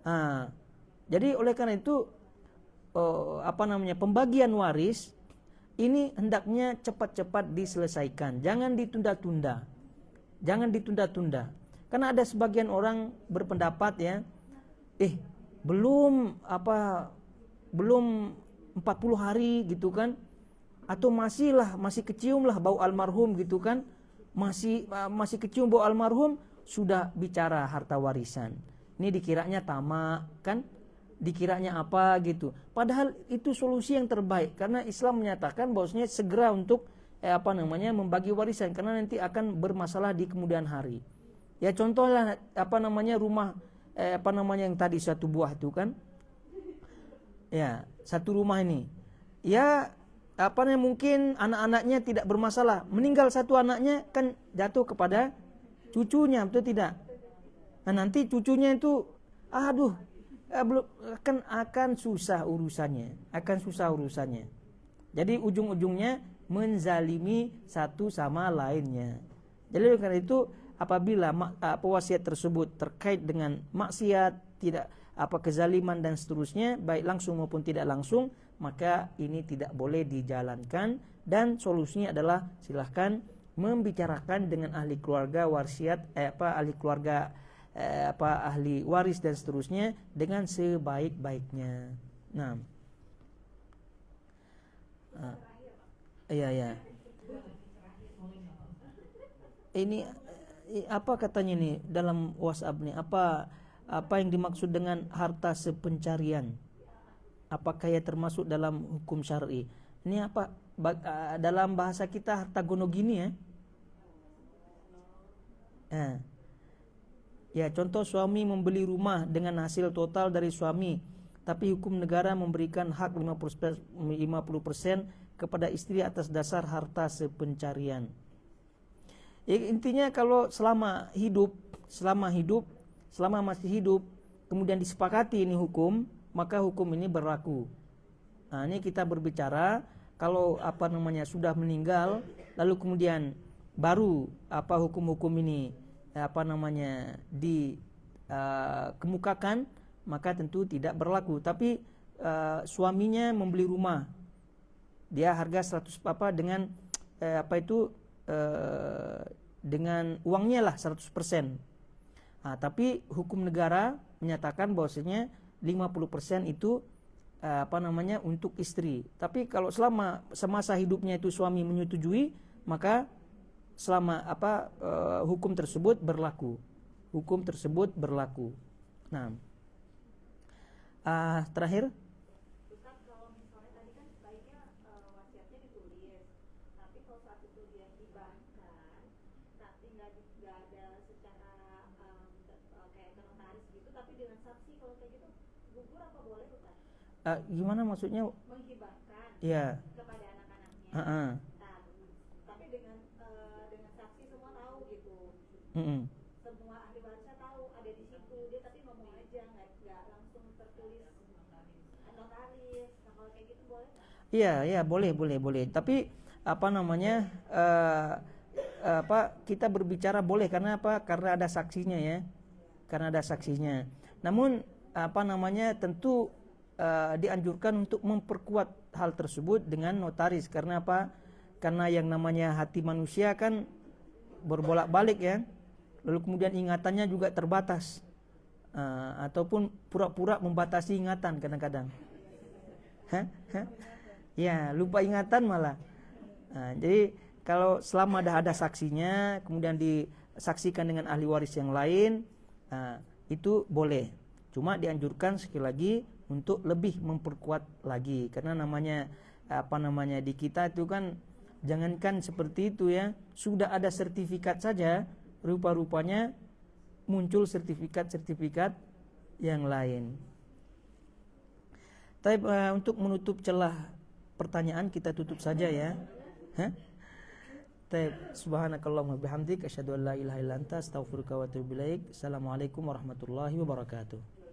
Nah, jadi oleh karena itu pembagian waris ini hendaknya cepat-cepat diselesaikan, jangan ditunda-tunda. Jangan ditunda-tunda. Karena ada sebagian orang berpendapat ya, belum 40 hari gitu kan, atau masih kecium lah bau almarhum gitu kan, masih kecium bau almarhum, sudah bicara harta warisan. Ini dikiranya tamak kan, dikiranya apa gitu. Padahal itu solusi yang terbaik, karena Islam menyatakan bahwasanya segera untuk membagi warisan, karena nanti akan bermasalah di kemudian hari. Ya contohnya rumah yang tadi satu buah itu kan, ya satu rumah ini, ya mungkin anak-anaknya tidak bermasalah, meninggal satu anaknya kan jatuh kepada cucunya, betul tidak? Nah nanti cucunya itu akan susah urusannya, jadi ujung-ujungnya menzalimi satu sama lainnya. Jadi karena itu apabila wasiat tersebut terkait dengan maksiat, tidak kezaliman dan seterusnya, baik langsung maupun tidak langsung, maka ini tidak boleh dijalankan, dan solusinya adalah silahkan membicarakan dengan ahli keluarga wasiat, ahli keluarga ahli waris dan seterusnya dengan sebaik-baiknya. Nah, iya. Ini apa katanya nih dalam WhatsApp nih, apa yang dimaksud dengan harta sepencarian? Apakah ya termasuk dalam hukum syar'i? Ini apa dalam bahasa kita harta gono gini ya? Ya contoh, suami membeli rumah dengan hasil total dari suami, tapi hukum negara memberikan hak 50% kepada istri atas dasar harta sepencarian. Ya, intinya kalau selama masih hidup, kemudian disepakati ini hukum, maka hukum ini berlaku. Nah, ini kita berbicara kalau sudah meninggal, lalu kemudian baru hukum-hukum ini dikemukakan, maka tentu tidak berlaku. Tapi suaminya membeli rumah, dia harga 100 dengan uangnya lah 100%. Tapi hukum negara menyatakan bahwasanya 50% itu untuk istri. Tapi kalau semasa hidupnya itu suami menyetujui, maka hukum tersebut berlaku. Nah, terakhir. Ustaz, kalau misalnya tadi kan baiknya wasiatnya ditulis, tapi kalau saat itu dia hibahkan, tapi nggak ada secara kayak ke notaris gitu, tapi dengan saksi, kalau kayak gitu gugur apa boleh, Ustaz? Gimana maksudnya? Menghibahkan Ya. kepada anak-anaknya. Tapi dengan saksi semua tahu gitu. Semua ahli warisnya tahu ada di situ, dia tapi ngomong aja, nggak langsung tertulis notaris. Nah kalau kayak gitu boleh nggak? Iya boleh. Tapi kita berbicara boleh, karena karena ada saksinya ya. Namun tentu dianjurkan untuk memperkuat hal tersebut dengan notaris. Karena karena yang namanya hati manusia kan berbolak-balik ya. Lalu kemudian ingatannya juga terbatas, ataupun pura-pura membatasi ingatan kadang-kadang. Ya, lupa ingatan malah. Jadi kalau selama ada saksinya, kemudian disaksikan dengan ahli waris yang lain, itu boleh. Cuma dianjurkan sekali lagi untuk lebih memperkuat lagi, karena namanya di kita itu kan jangankan seperti itu ya, sudah ada sertifikat saja, rupa-rupanya muncul sertifikat yang lain. Tapi untuk menutup celah pertanyaan, kita tutup saja ya. Subhanakallahumma bihamdik asyhadu an la ilaha illa anta astaghfiruka wa atubu ilaik. Assalamualaikum warahmatullahi wabarakatuh.